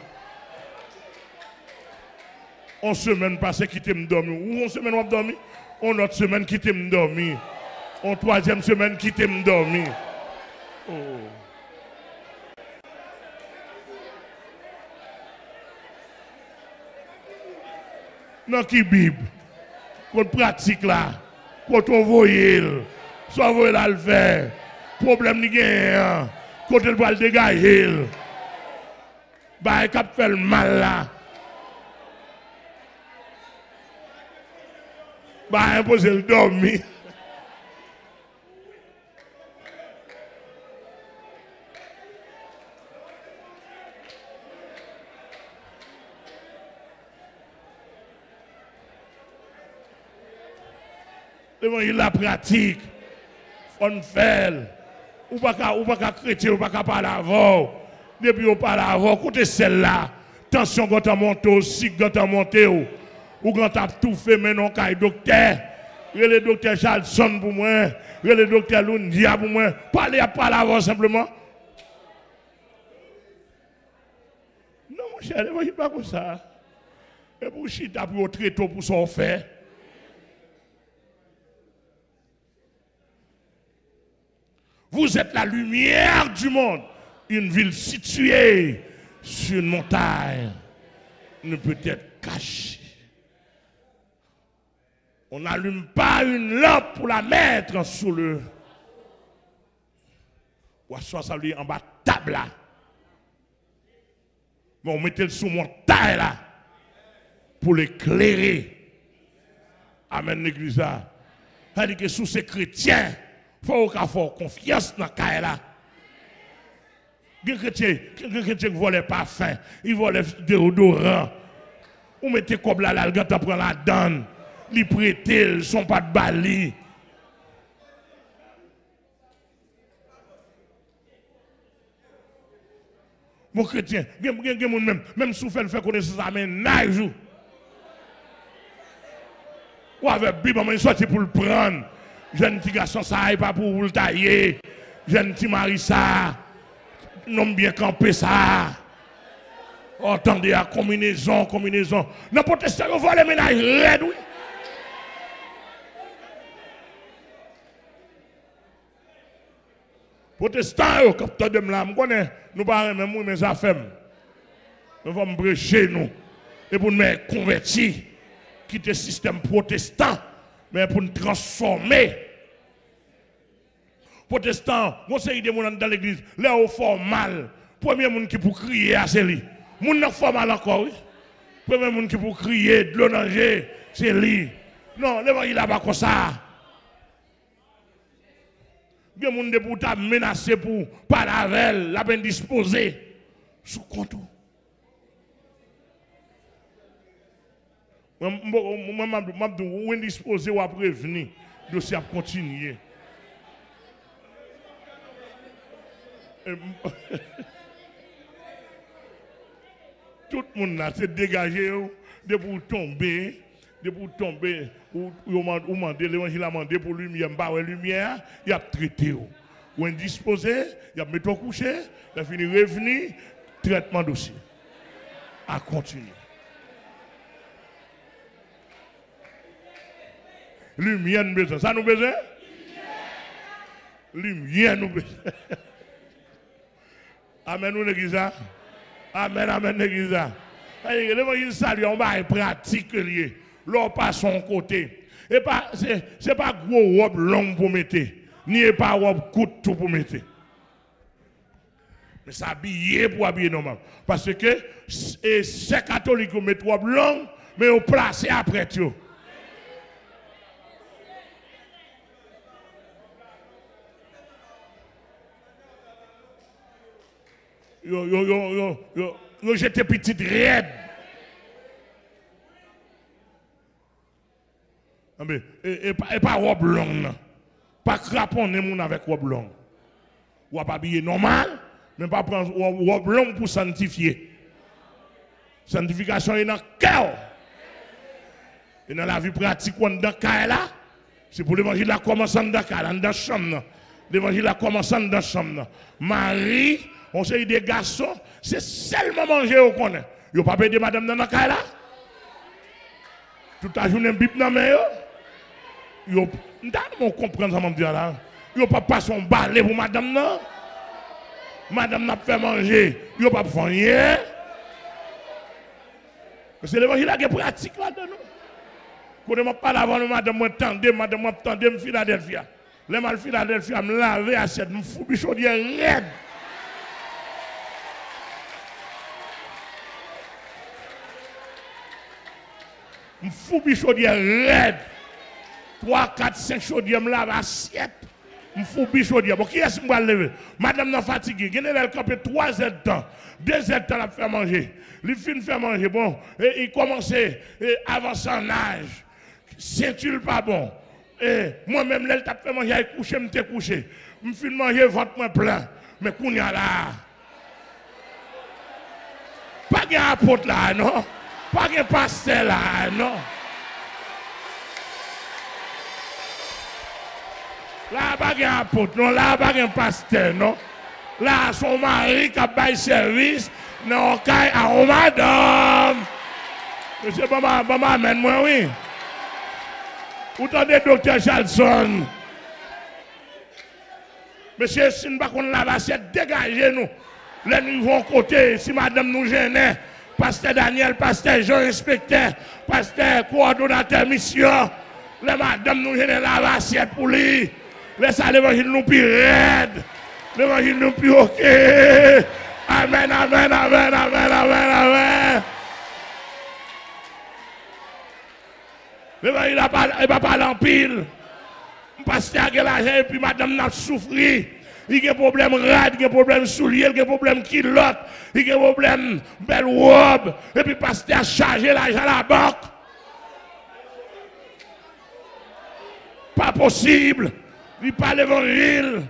[SPEAKER 1] On semaine passée qui te dormi. Ou on semaine on dormi, on autre semaine qui te dormi. On troisième semaine qui te dormi. Oh. Dans qui Bible, qu'on pratique là, quand on voyait, soit voyait là le faire, problème ni gain, quand on va le dégager, bah il cap fait le mal là, bah imposer le dormir. L'évangile la pratique, on fait, ou pas chrétien, ou pas parler avant. Depuis on parle avant, écoutez celle-là, tension quand on monte, aussi quand on monte, ou quand on tout fait, mais non, quand docteur, le docteur Charlson pour moi, le docteur Lundia pour moi, parler avant simplement. Non, mon cher, l'évangile pas comme ça. Et pour chita pour très tôt pour s'en faire. Vous êtes la lumière du monde. Une ville située sur une montagne ne peut être cachée. On n'allume pas une lampe pour la mettre sous le... Ou soit ça lui en bas de table là. Mais on mettait le sous montagne là pour l'éclairer. Amen l'église là. C'est-à-dire que sous ces chrétiens, il faut avoir confiance dans ce là. Les chrétiens qui volent parfum, ils volent déodorant. Ou mettez comme là, le gars prend la donne, ils prêtent, ils ne sont pas de bali. Mon chrétien, même si vous faites connaissance à mes naïfs, ou avec Bible, on sorti pour le prendre. Jeune petit garçon, ça n'est pas pour vous le tailler. Jeune petit mari, ça. Non bien campé, ça. Attendez, à combinaison. N'importe ce qu'on voit les ménages raides, oui. Protestants, capteur de m'la, nous parlons même mes affaires. Nous vamos prêcher nous. Et pour nous convertir, quitter le système protestant, mais pour nous transformer. Protestant, mon série de monde dans l'église, là où fort mal. Premier monde qui pour crier, c'est lui. Moun n'a fort mal encore, oui. Premier monde qui pour crier, de l'eau danger, c'est lui. Non, l'évangile là pas comme ça. Il y a des gens qui sont menacés pour parler avec elle, la peine disposée sous compte. Moi, je suis indisposé ou à prévenir, le dossier a continué. Tout le monde là, c'est dégagé, de pour tomber, ou demander, l'évangile a demandé pour lumière, lumière, il a traité. Ou indisposé, il a mis au coucher, il a fini revenu, traitement dossier. À continuer. Lumière nous besoin. Ça nous besoin? Lumière nous besoin. Amen nous l'église. Amen l'église. L'évangile salue on va pratique lié. L'on passe son côté. Et pas c'est pas gros robe longue pour mettre, ni pas robe courte tout pour mettre. Mais ça habillé pour habiller normal parce que c'est catholique qui mettent robe longue mais on place après tout. Yo j'étais petite raide. Et pas robe longue. Pas craponner mon avec robe longue. Ou pas habiller normal, mais pas prendre robe longue pour sanctifier. Sanctification est dans le cœur. Et dans la vie pratique, on est dans le cœur là. C'est pour l'évangile à commencer dans la chambre. L'évangile a commencé dans la chambre. Marie, on sait des garçons, c'est seulement manger au connaît. Yo pas payé madame dans la caille là. Toute la journée bip dans main yo. On comprend ça me dire là. Yo pas passer son balai pour madame non. Madame n'a fait manger, yo pas faire rien. C'est l'évangile qui est pratique là dedans. Quand je parle avant madame moi tendez me Philadelphia. Les mal Philadelphia me laver à cette me fou bichaudière raide. Me fou bichaudière raide. 3, 4, 5 chaudières me lave assiette. Me fou bichaudière. Bon qui est-ce que me lever? Madame n'a fatigué. Gagné elle campé 3 heures de temps. 2 heures de temps la faire manger. Les filles fait manger bon et il commençait à avancer en âge. C'est-il pas bon? Et moi-même, là, je fait manger, je couché, je couché. Je fais manger, ventre moi plein. Mais qu'on y a là. Pas de apôtre là, non? Pas de pasteur là, non? Là, pas de apôtre, non? Là, pas de pasteur, non? Là, son mari qui a bail service, non, à oh, madame. Monsieur, maman, amène-moi, oui. Vous entendez, docteur Charlson? Monsieur, si nous ne pouvons pas la vaisselle, dégagez-nous. Les nouveaux côtés, si madame nous gêne, pasteur Daniel, pasteur Jean, inspecteur, pasteur coordonnateur mission, les madame nous gêne la vaisselle pour lui. Laissez l'évangile nous plus raide. L'évangile nous plus ok. Amen, amen, amen, amen, amen, amen. Il n'a pas parlé en pile. Pasteur a l'argent et puis madame n'a souffri. Il y a des problèmes rades, il y a des problèmes souliers, il y a des problèmes kilotes, il y a des problèmes belle robe. Et puis pasteur a chargé l'argent à la banque. Pas possible. Il parle l'évangile.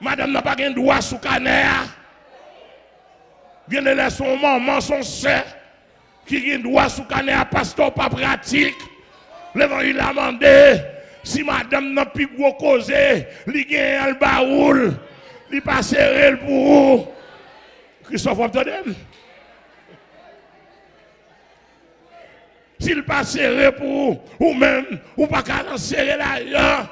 [SPEAKER 1] Madame n'a pas de droit sous canard. Il y a son maman, son sœur. Qui a droit sous canard, pasteur pas pratique. L'évangile a demandé. Si madame n'a plus gros causé, il y a un baoul. Il passe serré pour vous. Christophe, vous entendez? S'il passe serré pour vous, ou même, ou pas qu'à serrer l'argent,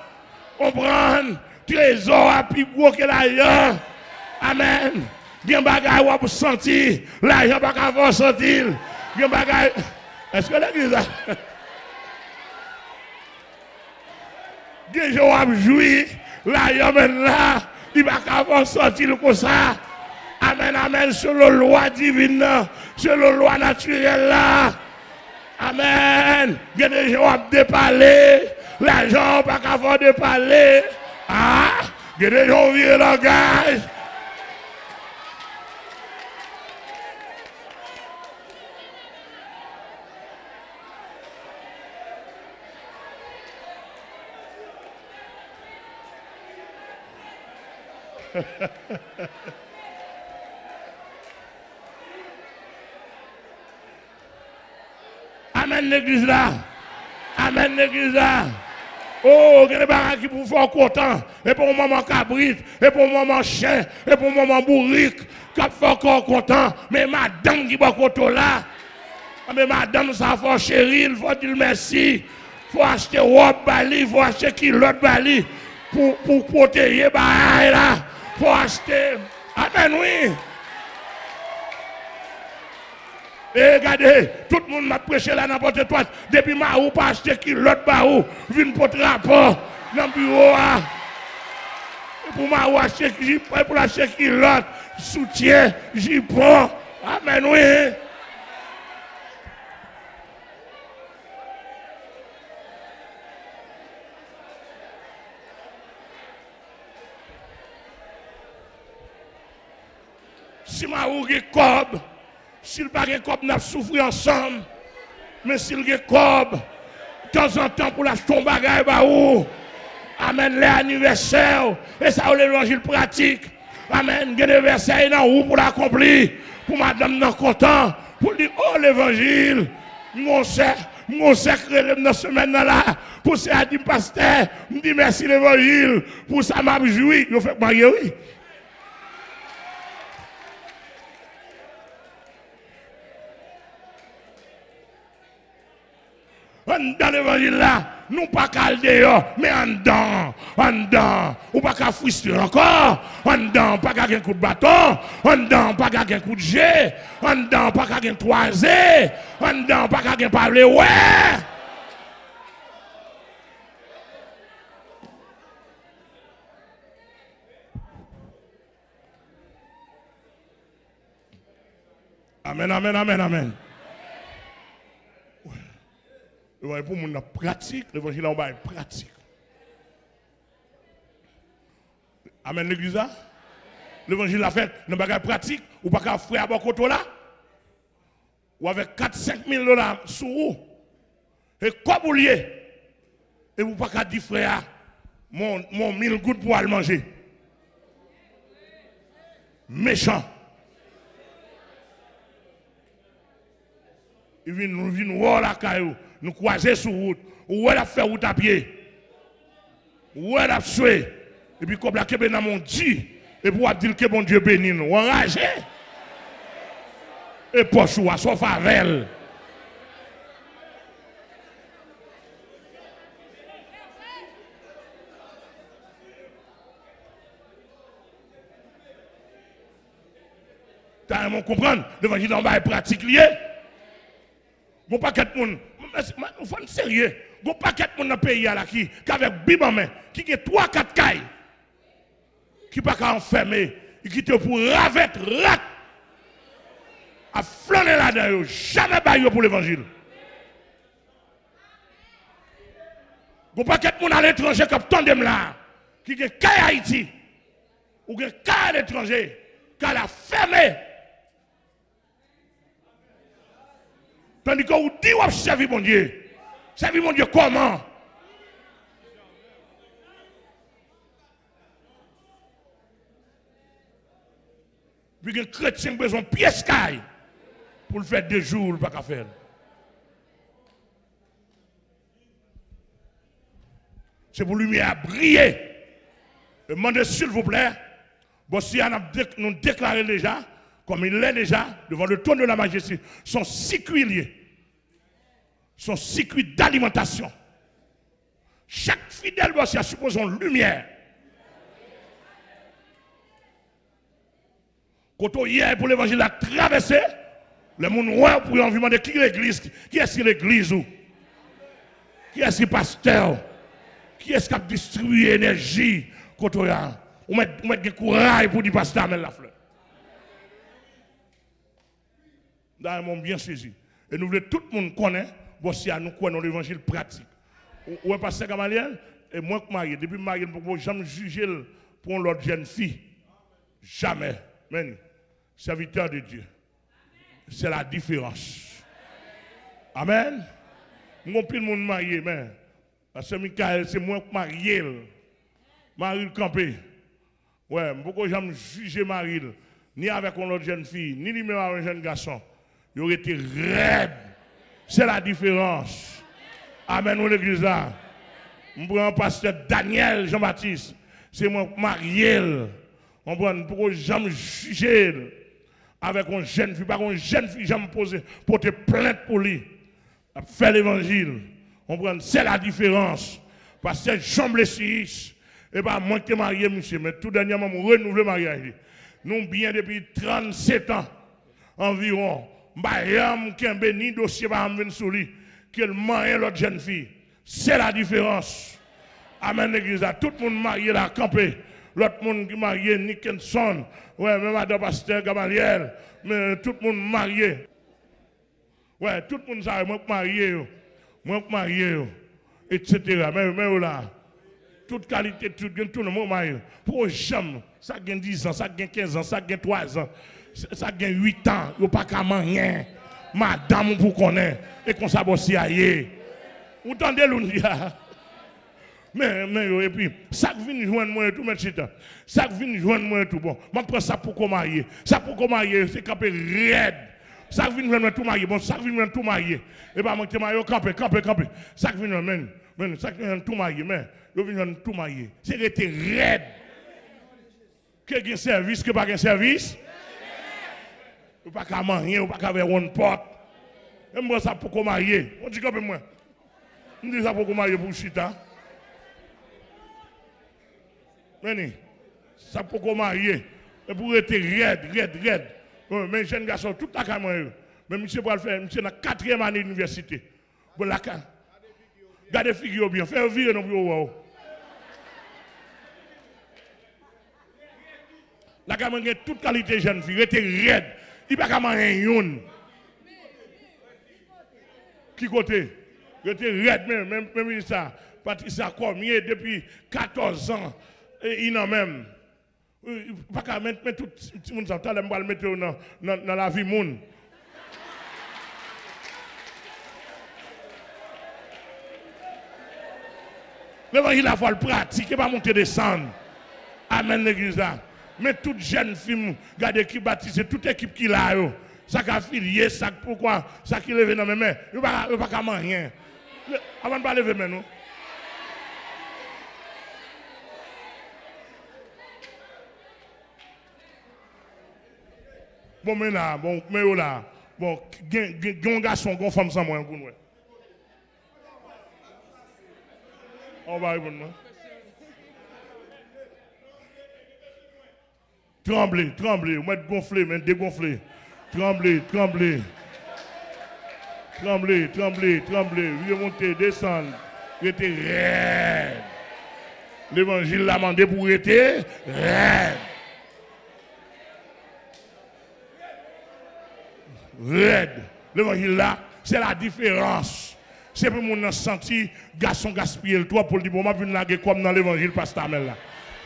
[SPEAKER 1] on prend trésor à plus gros que l'argent. Amen. Il y a un bagage pour sentir, l'argent pas qu'à sentir. Il y a un bagage. Est-ce que l'église a. Des gens ont joui, l'argent maintenant, il va qu'à sentir comme ça. Amen, amen, selon la loi divine, selon la loi naturelle là. Amen. Il y a des gens qui ont déparlé. L'argent pas qu'à faire déparler. Ah, il y a des gens qui ont le langage. Amen l'église là. Amen l'église là. Oh, il y a des barrages qui pour faire content. Et pour un moment cabrit, et pour un moment chien, et pour un moment bourrique, qui fait encore content. Mais madame qui va content là. Mais madame, ça fait chérie, il faut dire merci. Il faut acheter robe bali, il faut acheter kilote bali pour protéger barrages là. Il faut acheter. Amen, oui. Et regardez, tout le monde m'a prêché là n'importe quoi. Depuis ma ou pas acheter qui l'autre baou, vient pour le rapport dans le bureau. Pour ma ou acheter qui pour acheter qui l'autre, soutien, j'y prends. Amen, oui. Si ma ou qui cob, s'il pas de cob, n'a souffrir ensemble. Mais s'il y a cob, de temps en temps pour l'acheter un bagage, amen, les anniversaires, et ça, l'évangile pratique. Amen, l'anniversaire dans où pour l'accomplir, pour madame non content, pour dire, oh l'évangile, mon sœur, mon secret dans la semaine là, pour ça, dit pasteur, me dit merci l'évangile, pour ça m'a joui, je fais marier, oui. Dans l'évangile là, nous pas qu'à dehors, mais en dedans, ou pas qu'à frustrer encore, en dedans, pas qu'à un coup de bâton, en dedans, pas qu'à un coup de jet, en dedans, pas qu'à un toisé, en dedans, pas qu'à un parler, ouais. Amen, amen, amen, amen. Pour mon pratique, l'évangile en bas est pratique. Amen l'église là. L'évangile a fait, nous pas pratique, ou pas qu'à frère à bon côté là. Ou avec 4-5 000 $ sous vous. Et comme vous liez, et vous pas qu'à dire frère, mon 1000 gouttes pour aller manger. Méchant. Il vient voir la caillou, nous croiser sur route, ou elle a fait route à pied, ou elle a sué, et puis comme la kebe dans mon dit, et pour dire que bon Dieu bénit nous, enragé, et poche ou à son favel. T'as un comprendre, l'évangile en bas est pratique lié. Bon paquet de monde, il faut être sérieux. Bon paquet de monde dans le pays là qui avec Bible en main, qui a 3-4 cailles, qui pas qu'à enfermer, qui te pour ravette, rat, à flâner là-dedans, jamais baillé pour l'évangile. Bon paquet de monde à l'étranger qui tandem là, qui a caille à Haïti, ou qui a caille à l'étranger, qui a fermé. Tandis que vous dites, vous servez mon Dieu. Servez mon Dieu comment? Puis un chrétien a besoin de pièce caille pour le faire 2 jours, pas qu'à faire. C'est pour lui briller. Demandez s'il vous plaît, bon, si nous déclarons déjà, comme il l'est déjà, devant le trône de la majesté, son circuit lié, son circuit d'alimentation. Chaque fidèle doit s'y supposer une lumière. Quand on hier pour l'évangile a traversé, le monde roi pour en demander qui est l'église, qui est-ce l'église ou qui est-ce le pasteur, qui est-ce qui a distribué l'énergie quand on met du courage pour dire pasteur mais la fleur. Dans un monde bien saisi. Et nous voulons tout le monde connaître, bon si à nous connaissons l'évangile pratique. Ou est pasteur Gamaliel, et moi que marié, depuis marié, je ne peux jamais juger pour l'autre jeune fille. Jamais. Mais, serviteur de Dieu. C'est la différence. Amen. Mon pile monde marié, mais. Parce que Michael, c'est moi qui marié. Marie campé. Ouais, je ne peux pas jamais juger Marie, ni avec une autre jeune fille, ni même avec un jeune garçon. Il aurait été raide. C'est la différence. Amen, nous l'église là. Je prends un pasteur Daniel Jean-Baptiste. C'est moi marié. On prend pour jamais juger avec une jeune fille. Par une jeune fille, jamais poser, porter plainte pour lui. Faire l'évangile. On prend, c'est la différence. Pasteur Jean Blessis. Et pas moi qui marié, monsieur, mais tout dernièrement, je renouvelle le mariage. Nous, bien depuis 37 ans environ. Bayam qui a béni dossier par venir sur lui qu'elle marie l'autre jeune fille. C'est la différence. Amen l'église. Tout le monde marié là campé. L'autre monde qui marié Nickenson. Ouais, même madame pasteur Gamaliel, mais tout le monde marié. Ouais, tout le monde savait moi marié. Moi marié etc. Mais là toute qualité tout le monde marié. Pour jamais ça gagne 10 ans, ça gagne 15 ans, ça gagne 3 ans. Ça gagne 8 ans, il n'y a pas qu'à manger. Madame, pour connaître. Et qu'on s'abossie ailleurs. Vous entendez l'ounia? Mais, et puis, ça vient joindre moi et tout, mais chita. Ça vient joindre moi et tout. Bon, je prends ça pour qu'on marie. Ça pour qu'on marie, c'est camper raide. Ça vient vraiment tout marié. Bon, ça vient tout marié. Et pas monter marié, camper. Ça vient même. Ça vient tout marié. Mais, il vient tout marié. C'est resté raide. Que un service, que pas un service. Ou pas qu'à marier, ou pas qu'à faire une porte. Et moi, ça pour qu'on marie. On dit comme moi. On dit ça pour qu'on marie pour chita. Mais ça pour qu'on marie. Et pour être raide. Mais jeune garçon, tout la caméra. Mais monsieur pour le faire, monsieur dans la 4e année d'université. Bon, la can. Gardez figure bien, faire virer dans le bureau. La caméra a toute qualité jeune fille, était raide. Il n'y a pas de rien. Qui côté? Il était raide, même ça. Patricia Cormier, depuis 14 ans, il n'a même. Pas qu'à mettre tout le monde, ça va le mettre dans la vie monde. L'évangile a fallu le pratiquer, pas monter descendre. Amen l'église là. Mais toute jeune fille, regardez qui baptise, toute équipe qui l'a, ça qui a filié, ça pourquoi, ça qui lève dans mes mains, il n'y a pas qu'à rien. Avant de pas lever maintenant. Bon, mais là, bon, un garçon, une femme sans moi, pour nous. On va répondre. Tremblez, vous m'êtes gonflé, mais dégonflé. Tremblez. Vous montez, descendre. Restez raide. L'évangile l'a demandé pour rester raide. L'évangile là, c'est la différence. C'est pour mon senti, garçon gaspiller le toit pour le dire, bon, je vais venir comme dans l'évangile pastamel là.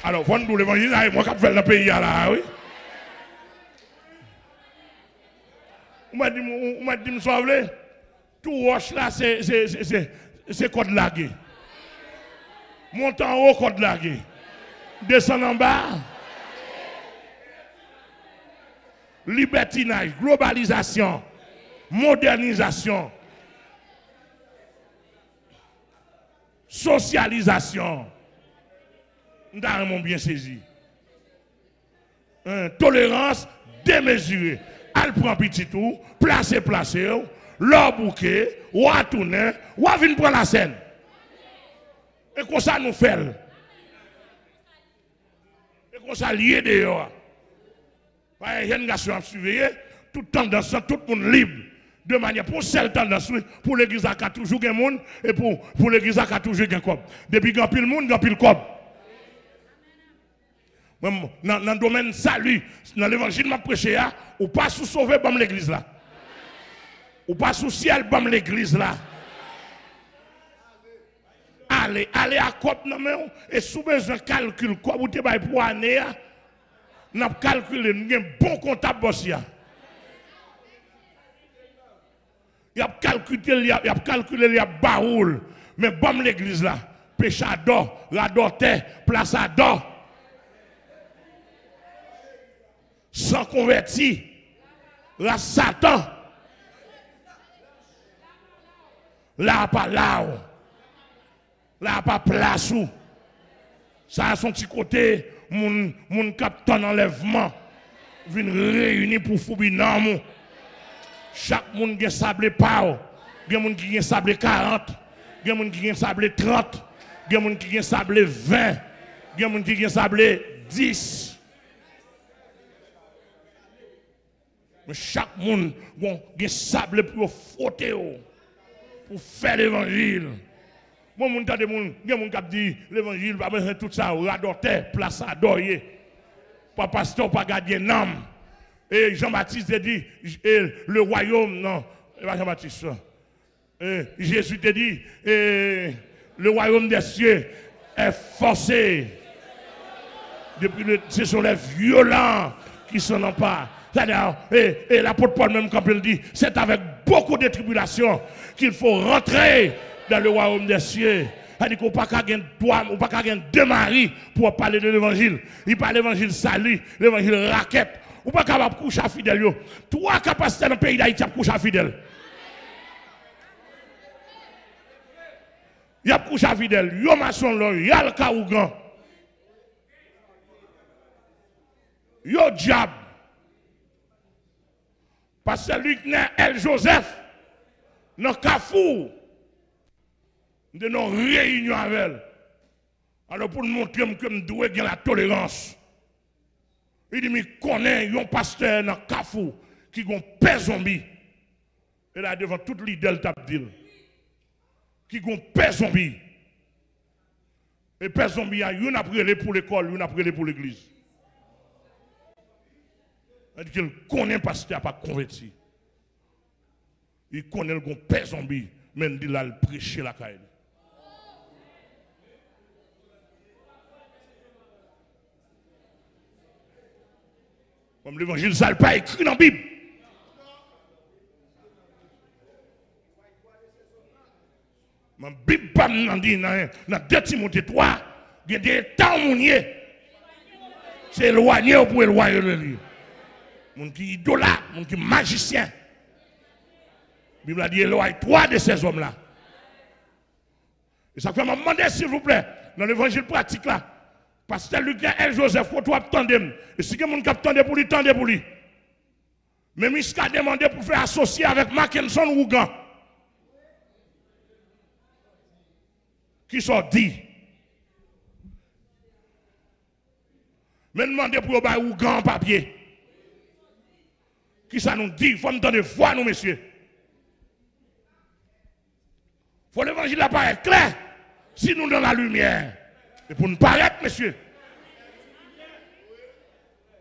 [SPEAKER 1] Alors, vous nous l'évangile là, moi, je vais dans le pays là, oui. On m'a dit, me sauver. Tout roche là, c'est code lagué. Monte en haut, code lagué. Descend en bas. Libertinage, globalisation, modernisation, socialisation. Nous avons bien saisi. Tolérance démesurée. Elle prend petit tout, placer, leur bouquet, ou à tourner, ou à venir prendre la scène. Et comme ça nous fait. Et comme ça lié dehors. Il y a une garçon à surveiller, toute tendance, tout le monde libre. De manière, pour celle tendance, pour l'église à toujours un monde, et pour l'église à toujours un cop. Depuis qu'il y a pile monde, il y a pile cop. Dans le domaine salut, dans l'évangile m'a prêché, ou pas sous sauver dans l'église là. Ou pas sous ciel dans l'église là. Allez à cop et sous besoin calcul quoi vous te bail pour année, n'a calculé un bon comptable bossia. Il a calculé, il a baoul, mais bon l'église là, péchador, radorté, plaçador. Sans converti, la Satan, là pas là, là pas place où, ça a son petit côté, mon capitaine enlèvement, vient réunir pour foubinam. Chaque monde a sablé par, il y a des gens qui ont sablé 40, il y a des gens qui ont sablé 30, il y a des gens qui ont sablé 20, il y a des gens qui ont sablé 10. Mais chaque monde a sablé pour frotter, pour faire l'évangile. Moi, il y a des gens qui disent l'évangile, pas besoin de tout ça, radorté, place à doyer. Pas pasteur, pas gardien d'âme. Et Jean-Baptiste a dit, le royaume, non, pas Jean-Baptiste. Jésus te dit, le royaume des cieux est forcé. Ce sont les violents qui s'en emparent. Et l'apôtre Paul même quand il dit, c'est avec beaucoup de tribulations qu'il faut rentrer dans le royaume des cieux. Il dit qu'on n'a pas gagner deux maris pour parler de l'évangile. Il parle de l'évangile salut, l'évangile raquette, Ou pas capable de coucher fidèle. Trois capacités dans le pays d'Haïti à coucher fidèle. Il y a couché fidèle. Yo maçon là, il y a le Kaougan. Yo diable. Parce que lui qui est El Joseph, dans Kafou, de nos réunions avec elle. Alors pour nous montrer que nous devons avoir la tolérance. Il dit, mais connaît un pasteur dans Kafou qui a un père zombie. Et là, devant toute l'idée, t'a dit, qui a un père zombie. Et père zombie, il y a une après pour l'école, une après pour l'église. Il dit qu'il connaît un pasteur pas converti. Il connaît le père zombie, mais il dit là, il prêche la caille. Comme l'évangile, ça n'est pas écrit dans la Bible. La Bible pas dit dans 2 Timothée 3, il y a des temps mouniers. C'est éloigné pour éloigner le livre. Mon qui idolâtre, mon qui magicien. La Bible a dit éloigne 3 de ces hommes-là. Et ça fait me demander, s'il vous plaît, dans l'évangile pratique là, pasteur Lucas El Joseph, faut tout attendre. Et si quelqu'un qui attend pour lui, tendez pour lui. Mais Miska a demandé pour faire associer avec Mackinson ou Ougan. Qui sont dit. Mais demandez pour avoir Ougan en papier. Qui ça nous dit? Il faut nous donner foi, nous, messieurs. Il faut l'évangile apparaître clair. Si nous dans la lumière. Et pour nous paraître, messieurs.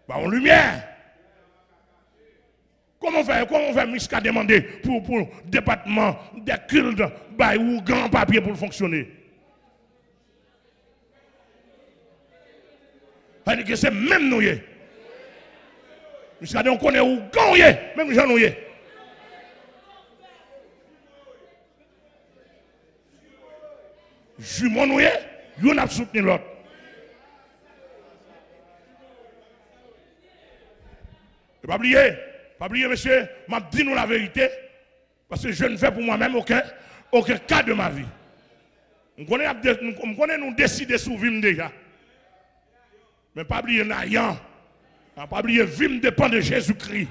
[SPEAKER 1] Bah, en lumière. Comment faire Miska demander pour le département des cultes bah, ou grand papier pour fonctionner? C'est-à-dire que c'est même nous. Miska on connaît où grand même gens nous. Jumeau nous yon a soutenu l'autre. Pas oublier, monsieur, m'a dit nous la vérité, parce que je ne fais pour moi-même aucun cas de ma vie. On connaît nous décider sur vivre déjà. Mais pas oublier n'ayant. Pas oublier vivre dépend de Jésus-Christ.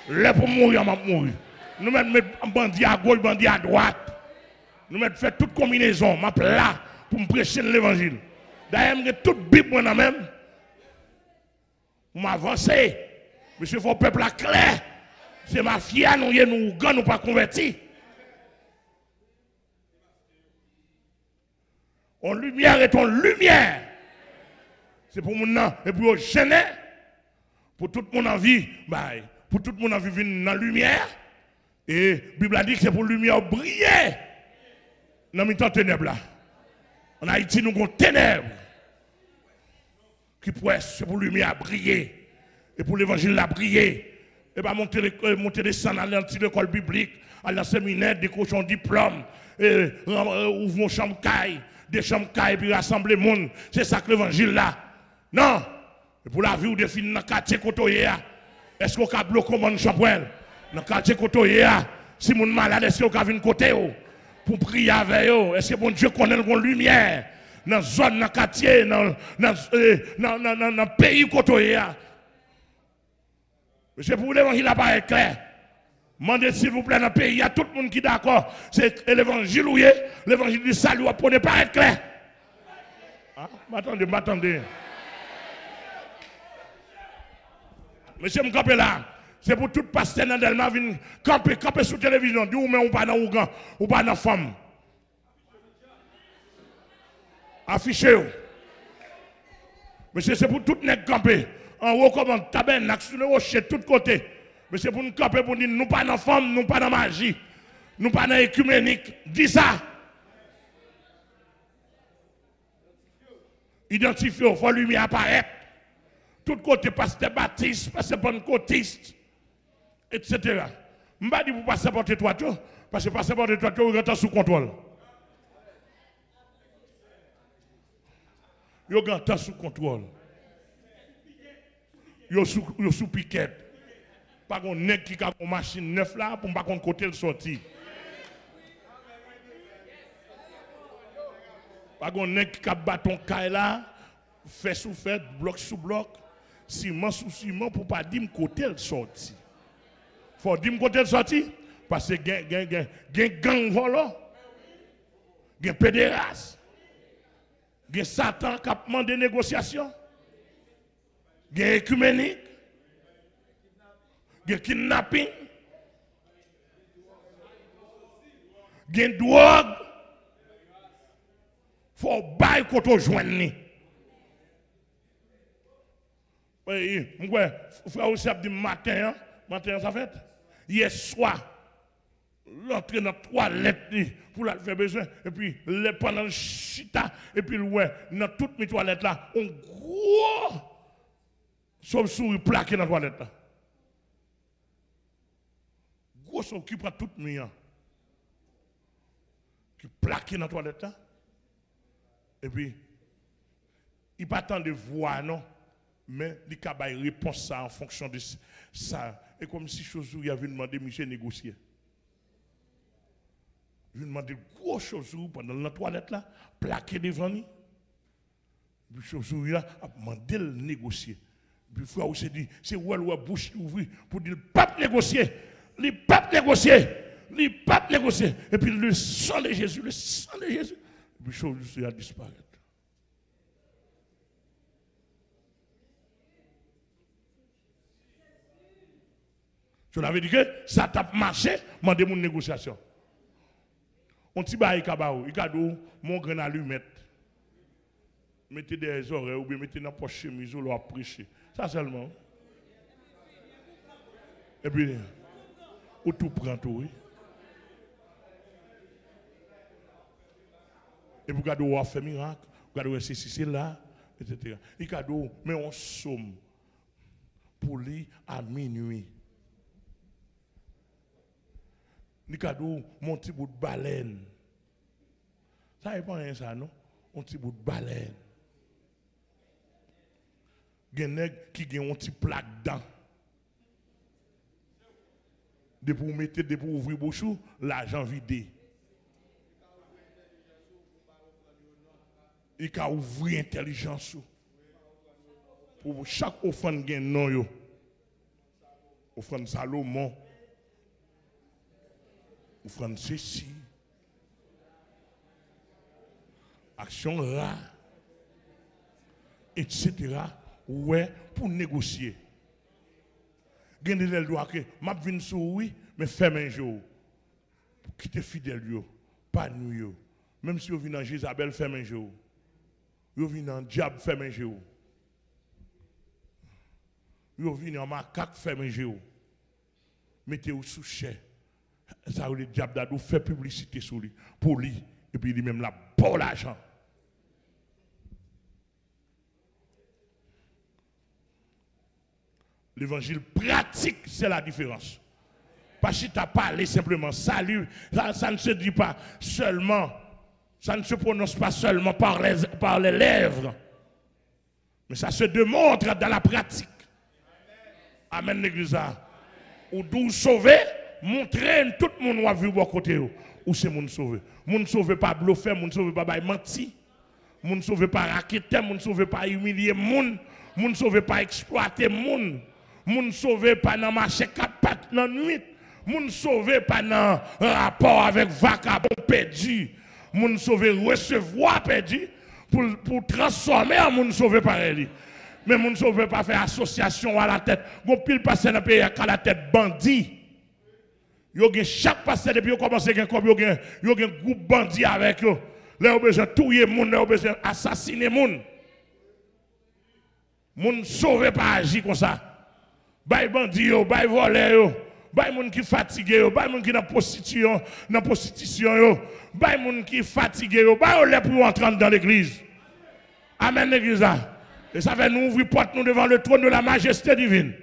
[SPEAKER 1] Là pour mourir, m'a mourir. Nous mettons bandit à gauche, bandit à droite. Nous mettons fait toute combinaison, m'a là pour me prêcher l'évangile. D'ailleurs, toute Bible moi-même, m'avancer. Monsieur, il faut peuple à clair. C'est ma fille, nous gagnons pas convertis. En lumière est en lumière. C'est pour mon nom et pour gêner. Pour tout mon envie, pour tout mon envie venir dans la lumière. Et la Bible a dit que c'est pour la lumière briller. Dans le temps ténèbres là. En Haïti, nous avons ténèbres. Qui pourrait, c'est pour la lumière briller. Et pour l'évangile la briller. Et pas monter descendre à l'école biblique, à la séminaire, décrocher un diplôme, ouvrir une chambre caille, des chambres caille, puis rassembler le monde. C'est ça que l'évangile là. Non. Et pour la vie ou des filles dans le quartier Kotoye, est-ce qu'on a bloqué mon chambre? Dans le quartier Kotoye, si mon malade, est-ce qu'on a vu une côté pour prier avec eux? Est-ce que bon Dieu connaît la lumière dans la zone, dans le quartier, dans le pays Kotoye? Monsieur, pour l'évangile apparaît clair. Demandez s'il vous plaît dans le pays, il y a tout le monde qui est d'accord. C'est l'évangile ou l'évangile du salut, pour ne pas être clair. Ah, m'attendez. Monsieur, je me là. C'est pour tout pasteur dans Delma venir camper sur télévision. Dis ou mais ou pas dans Ougan, ou pas dans femme. Affichez-vous. Monsieur, c'est pour tout nèg camper. En haut comme un tabernacle sur le rocher de tous côtés. Mais c'est pour nous camper pour dire nous pas dans femme, nous pas dans magie, nous pas dans écuménique. Dis ça. Identifiez, il faut lumière apparaître. Tout côté pasteur baptiste, pasteur pentecôtiste, etc. Je ne pas dire pour passer porter toi, parce que passer porter toi, vous êtes sous contrôle. Vous êtes sous contrôle. yo sous piquette. Pas qu'on nèg qui a une machine neuf là pour pas qu'on côté le sorti. Pas qu'on nèg qui a bâton caille là, fait sous fait, bloc sous bloc, ciment sous ciment pour pas dire côté le sorti. Faut dire côté le sorti parce que gen gang volant, gen pédéras, gen Satan qui a demandé négociation, gen écuménique, gen kidnapping, gen drogue. Faut bailler quand on joigne. Oui, frère aussi a dit matin ça fait. Hier soir, l'entrée dans 3 lettres pour la faire besoin. Et puis, pendant le chita, et puis, dans toutes mes toilettes là, on gros chauve-souris plaqué dans la toilette là. Gros chauve qui prend toutes mes qui plaqué dans la toilette là. Et puis, il pas tant de voix, non, mais il y a une réponse ça en fonction de ça. Et comme si chose où il avait demandé monsieur négocier. Il a demandé gros chose pendant la toilette là, plaqué devant lui. Puis chose où il a demandé de négocier. Puis frère aussi dit, c'est où la bouche ouverte pour dire pas négocier, il pas négocier, il pas négocier. Et puis le sang de Jésus. Puis chose a disparu. Je l'avais dit que ça t'a marché, mandez mon négociation. On t'y bat, il y a mon grain allumette. Mettez des oreilles ou bien mettez dans la poche chemise ou l'on prêcher. Ça seulement. Et puis, ou tout prend tout, oui. Et vous regardez, on fait miracle, vous regardez, c'est là, etc. Il y a mais on somme pour lui à minuit. Il y a mon petit bout de baleine. Ça n'est pas rien, ça, non? Un petit bout de baleine. Il y a des gens qui ont un petit plaque dedans. De pour mettre, de pour ouvrir bouche, l'argent vidé. Il a ouvert l'intelligence. Pour chaque offrande, il y a un nom. Offrande Salomon. Offrande ceci. Action là. Etc. Ouais, pour négocier. Il y a des gens qui m'a venu sur oui, mais ferme un jour. Pour quitter fidèle, pas nous. Même si vous venez dans Jézabel, ferme un jour. Vous venez dans diable, ferme un jour. Vous venez dans macaque, ferme un jour. Mettez-vous sous chais. Ça, le diable d'adou fait publicité sur lui, pour lui, et puis lui-même là, pour l'argent. L'évangile pratique, c'est la différence. Parce que tu as parlé simplement, salut, ça ne se dit pas seulement, ça ne se prononce pas seulement par les lèvres, mais ça se démontre dans la pratique. Amen, l'église. Ou d'où sauver, montrer tout le monde va vivre à côté. Ou c'est mon sauvé. Mon sauvé pas bluffer, mon sauvé pas mentir, mon sauvé pas raqueter, mon sauvé pas humilier, mon sauvé pas exploiter, mon sauvé pas dans marché 4 pattes dans nuit, mon sauvé pas dans rapport avec vagabond perdu, mon sauvé recevoir perdu pour transformer en mon sauvé pareil. Mais mon sauvé pas faire association à la tête. Gon pile passer dans pays à la tête bandit. Yo gen chaque passé depuis yo commencé gen comme yo gen groupe bandit avec yo. Là yo besoin tuer moun, là yo besoin assassiner moun. Moun sauvé pas agir comme ça. Bay bandit yo, bay volé yo, bay moun qui fatigué yo, bay moun qui dans prostitution yo, bay moun qui fatigué yo, bay yo les pour entrer dans l'église. Amen l'église. Et ça fait nous ouvrir porte nous devant le trône de la majesté divine.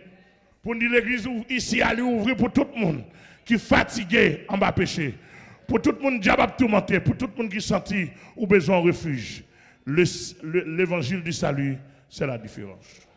[SPEAKER 1] Pour nous dire l'église ici à lui ouvrir pour tout le monde qui est fatigué en bas péché. Pour tout le monde diable tourmenté, pour tout le monde qui sentit ou besoin de refuge. L'évangile du salut, c'est la différence.